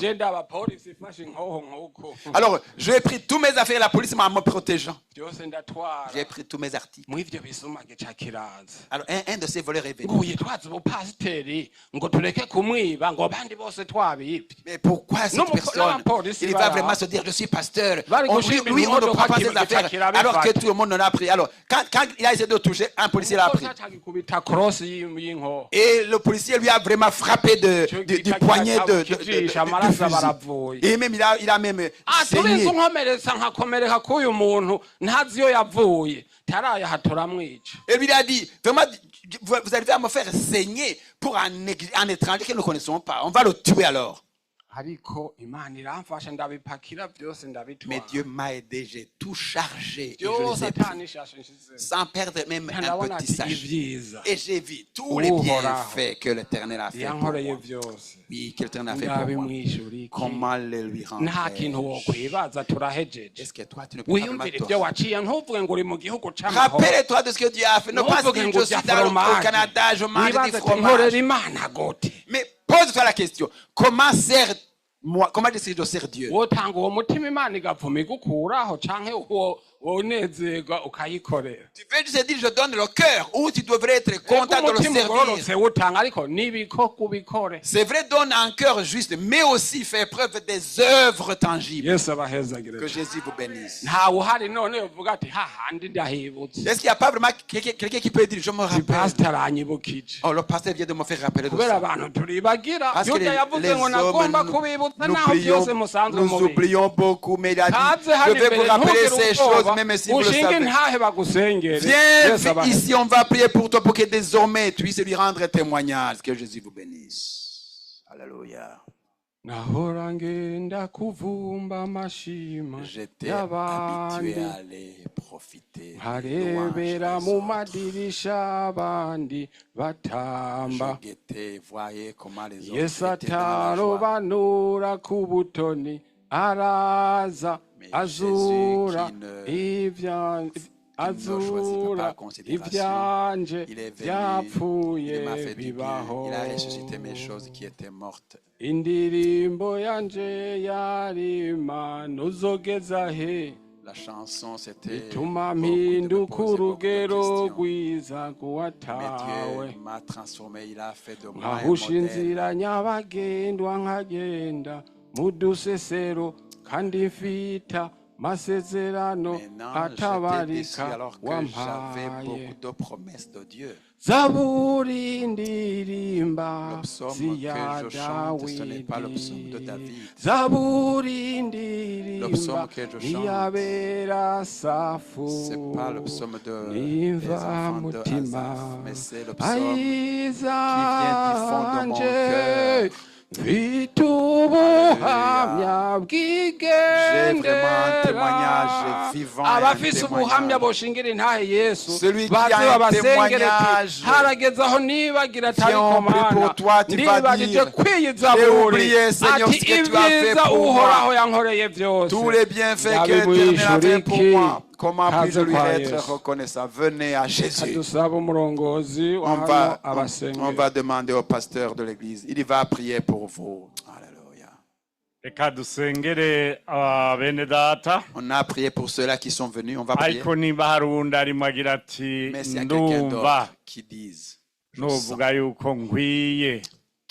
Alors, j'ai pris tous mes affaires, la police m'a me protégeant. J'ai pris tous mes articles. Alors, un de ces voleurs est venu. Mais pourquoi cette personne, il va vraiment se dire, je suis pasteur. Lui, on ne prend pas ses affaires, alors que tout le monde en a pris. Alors, quand il a essayé de toucher, un policier l'a pris. Et le policier lui a vraiment frappé du poignet du fusil. Et même, il a même saigné. Et lui a dit, vraiment, vous allez me faire saigner pour un étranger que nous ne connaissons pas. On va le tuer alors. Mais Dieu m'a aidé, j'ai tout chargé. Et je les ai pris, sans perdre même un petit sachet. Et j'ai vu tous les bienfaits que l'Éternel a fait pour moi. Oui, que l'Éternel a fait pour moi. Comment le lui rendre? Est-ce que toi, tu ne peux pas rappelle-toi de ce que Dieu a fait. Ne pas dire que je suis au Canada, je mange du fromage. Mais pose-toi la question. Comment est-ce que je sers Dieu? Tu veux juste dire je donne le cœur ou tu devrais être content de le servir. C'est vrai, donne un cœur juste, mais aussi faire preuve des œuvres tangibles. Que Jésus vous bénisse. Est-ce qu'il n'y a pas vraiment quelqu'un qui peut dire je me rappelle? Oh, le pasteur vient de me faire rappeler de ça. Parce que les hommes, nous oublions beaucoup, mais il a dit je vais vous rappeler ces choses. Même si vous le savez. Viens ici, on va prier pour toi pour que désormais tu puisses lui rendre témoignage. Que Jésus vous bénisse. Alléluia. J'étais habitué à aller profiter. Je guettais, voyais comment les autres étaient dans la joie.
Araza azura azura ibyanje byapfuye
il m'a fait du bien,
bibaho.
il a ressuscité mes choses qui étaient mortes.
Indirimbo yanje yarimana uzogeza he
La chanson, c'était
ituma
beaucoup de me
mpinduka
poser beaucoup de
urugero
questions.
rwiza
Mais
guwatawe
Dieu m'a transformé, il a fait de moi un
nkahusha
modèle.
inzira nyabagendwa nkagenda mu dusesero kandi mfita masezerano
Maintenant, j'étais déçu
atabarika
alors que j'avais
wampaye.
beaucoup de promesses de Dieu.
Zaburi ndirimba
Le psaume
siya
que je chante, ce n'est pas le psaume de
Dawidi.
David.
Zaburi
Le
ndirimba
psaume que je chante,
iyabera safu
c'est pas le psaume des
nimva
enfants de
mutima
Asaph, mais c'est le psaume qui vient du fond de mon
ayizanje
cœur.
mfite ubuhamya
J'ai vraiment un témoignage
bw'igendera
vivant et un
abafise ubuhamya
témoignage.
boshingira intahe Yesu
Celui qui
baze
a un
babasengere
témoignage,
ati harageze aho nibagira atari
qui ont pris
komana
pour toi, tu vas
nibagije
dire,
kwiyiza
j'ai
buri
oublié, Seigneur,
ati
ce que tu as fait
ibyiza
pour
uhoraho
moi.
yankoreye byose
Tous les bienfaits que l'Éternel a fait pour moi. Comment puis-je lui être reconnaissant? Venez à Jésus.
dusaba umurongozi wa
On
hano
va
abasengere
demander au pasteur de l'église. Il va prier pour vous. Alléluia.
Reka dusengere bene data
On a prié pour ceux-là qui sont venus. On va prier.
ariko niba hari uwundi arimo agira ati
Mais s'il y a quelqu'un
ndumva
d'autre qui dise, je sens,
nuvuga yuko nkwiye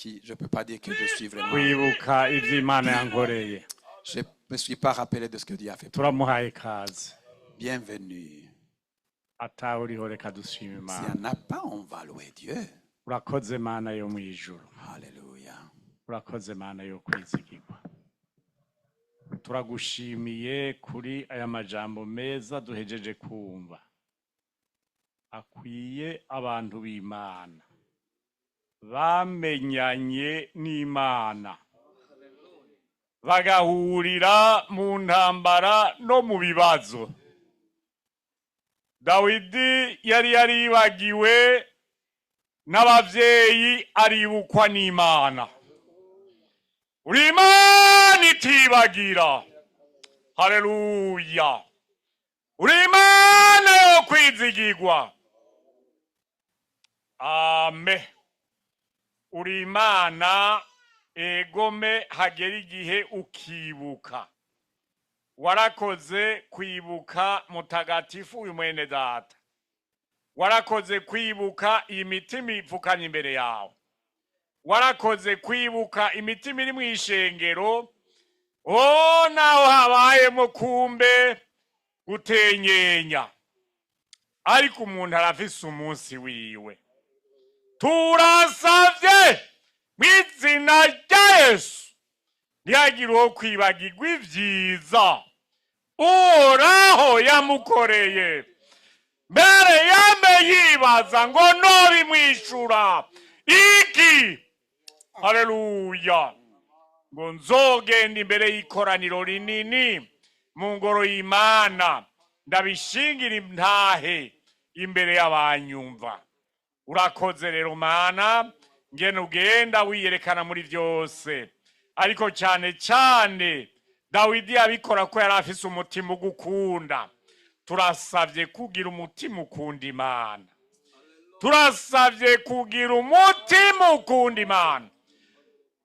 je ne peux pas dire que je suis vraiment.
kwibuka ibyo Imana yankoreye
Je ne me suis pas rappelé de ce que Dieu a fait pour moi.
turamuhaye ikaze
Bienvenue.
atawe uriho reka dushima
S'il
Imana
n'y en a pas, on va louer Dieu.
urakoze Mana yo mu ijuru
Alléluia.
urakoze Mana yo kwizigirwa turagushimiye kuri aya majambo meza duhejeje kumva akwiye abantu b'Imana bamenyanye n'Imana bagahurira mu ntambara no mu bibazo. Dawidi yari yaribagiwe n'abavyeyi aribukwa n'Imana. Uri Imana itibagira. Haleluya. Uri Imana yo kwizigirwa. Amen. Uri Imana egome hagera igihe ukibuka. Warakoze kwibuka mutagatifu uyu mwene data. Warakoze kwibuka imitima ipfukanye imbere yawe. Warakoze kwibuka imitima iri mu ishengero. Naho habayemo kumbe gutenyenya. Ariko umuntu arafise umunsi wiwe. Turasavye mw'izina rya Yesu ntihagire uwo kwibagirwa ivyiza Uhoraho yamukoreye. Mbere yame yibaza ngo nobimwishura iki. Haleluya. Ngo nzogenda imbere y'ikoraniro rinini mu ngoro y'Imana ndabishingira intahe imbere y'abanyumva. Urakoze rero Mana, ngene ugenda wiyerekana muri byose. Ariko cyane cyane Dawidi abikora ko yari afise umutima ugukunda. Turasavye kugira umutima ukunda Imana. Turasavye kugira umutima ukunda Imana.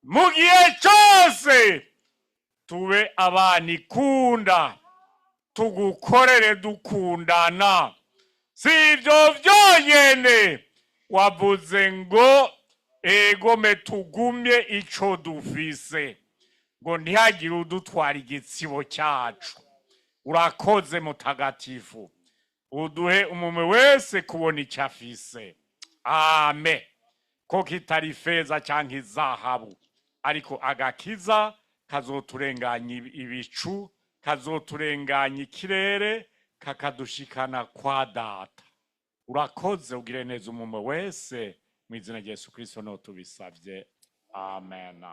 Mu gihe cyose tube abana ikunda, tugukorere dukundana. Si ibyo byonyene, wavuze ngo egome tugumye ico dufise, ngo ntihagire udutwara igitsibo cyacu. Urakoze mutagatifu, uduhe umumwe wese kubona icyo afise. Amen. Ko kitari feza cyangwa izahabu, ariko agakiza kazoturenganya ibicu, kazoturenganya ikirere, kakadushikana kwa data. Urakoze ugire neza umumwe wese, mu izina rya Yesu Kristo no tubisavye. Amen.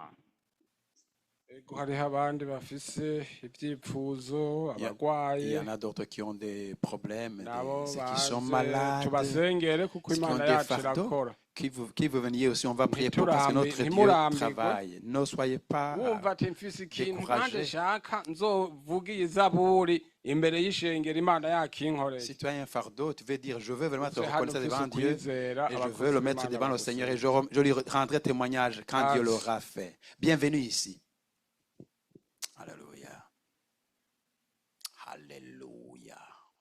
hariho abandi bafise ivyipfuzo
Il y
abagwaye
en a d'autres qui ont des problèmes,
nabo
ceux qui sont
baze
malades,
tubasengere kuko
ceux qui ont
imana
des
yacu
fardeaux.
irakora.
Qui veut venir aussi, on va prier pour parce que notre Dieu travaille. Ne soyez pas
wumva ati mfise ikintu
découragés.
kandi shaka nzovuga iyi zaburi imbere y'ishengero imana yakinkoreye.
Si tu as un fardeau, tu veux dire, je veux vraiment te
C'est
reconnaître
hano
devant
ufise
Dieu
ukwizera,
et je
abakozi
veux le mettre
b'Imana
devant le Seigneur et je lui rendrai témoignage quand Dieu l'aura fait. Bienvenue ici. Alléluia. Alléluia.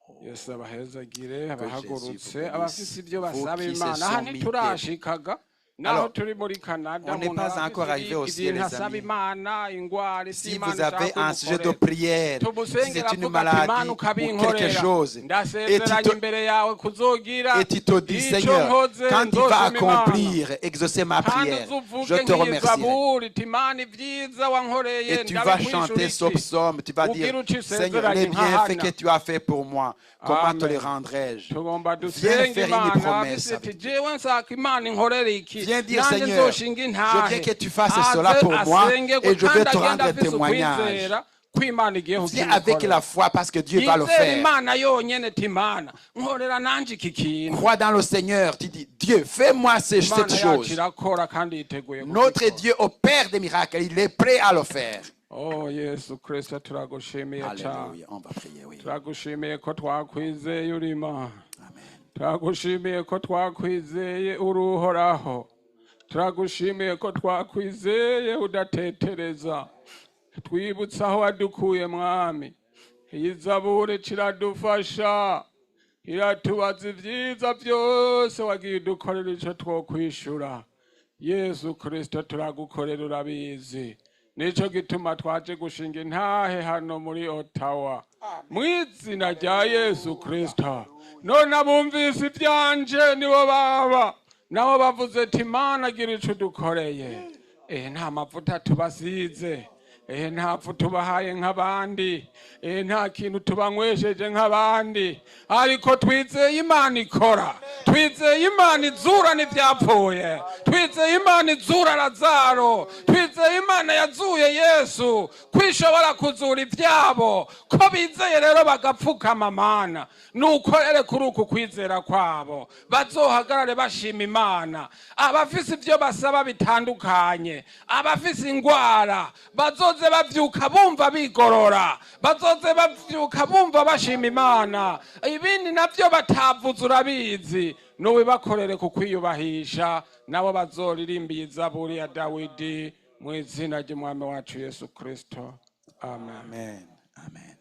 Oh.
Yesu abahezagire
Que
abahagurutse
Jésus vous
abafise ibyo
bénisse.
basaba
Vous qui
imana
se
aha
sont mis
ntiturashikaga naho
Alors,
turi muri Canada
on n'est pas encore arrivé au ciel, les
asaba
amis.
imana ingwara
Si
imana
vous avez
ishaka
un sujet de
kugukorera.
prière, si
Tugusengera
c'est une
avuga ati,
maladie
Mana
ou quelque
ukabinkorera
chose, et tu
ndasezeranye
te,
imbere yawe kuzogira
et tu te dis,
ico
Seigneur,
nkoze
quand il va
nzosima imana
accomplir, exaucer ma
kandi
prière, je
uzuvuge
te remercierai.
nk'izaburi iti Mana ibyiza wankoreye
Et tu vas chanter ce psaume, tu vas dire, Seigneur, les bienfaits que tu as fait pour moi, comment te les rendrai-je?
tugomba
Viens
dusenge
faire une
imana
promesse
afise
avec
ati jewe nsaka imana inkorere iki
Viens dire,
nanje
Seigneur,
nzoshinga
je
intahe
veux que tu fasses cela pour moi et je veux te rendre témoignage.
kw'imana igiye
Viens avec la foi parce que Dieu va le
yizera
faire.
imana yonyene ti Mana nkorera nanje iki kintu
Crois dans le Seigneur, tu dis, Dieu, fais-moi cette
imana yacu
chose.
irakora kandi yiteguye
Notre
kubikora.
Dieu opère des miracles, il est prêt à le faire.
Oh Yesu Kristo turagushimiye cyane
Alléluia, on va prier, oui.
turagushimiye ko twakwizeye uri Imana
Amen.
turagushimiye ko twakwizeye uruhoraho turagushimiye ko twakwizeye udatetereza twibutsa aho wadukuye mwami iyi zaburi kiradufasha iratubaza ibyiza byose wagiye udukorera icyo twokwishura Yesu Kristo turagukorera urabizi nico gituma twaje gushinga intahe hano muri Ottawa mu izina rya Yesu Kristo none abumvise ibyanje nibo baba nabo bavuze ati Mana gira ico dukoreye nta mavuta tubasize nta fu tubahaye nk'abandi nta kintu tubanywesheje nk'abandi ariko twizeye imana ikora twizeye imana izura n'ibyapfuye twizeye imana izura Lazaro twizeye imana yazuye Yesu kwishobora kuzura ibyabo ko bizeye rero bagapfukama Mana nukorere kuri uku kwizera kwabo bazohagarare bashima imana abafise ibyo basaba bitandukanye abafise ingwara bazoze bavyuka bumva bigorora bazoze bavyuka bumva bashima imana ibindi navyo batavuze urabizi nowe bakorere ku kwiyubahisha nabo bazoririmba izaburi ya Dawidi mu izina ry'umwami wacu Yesu Kristo amen
Amen. Amen.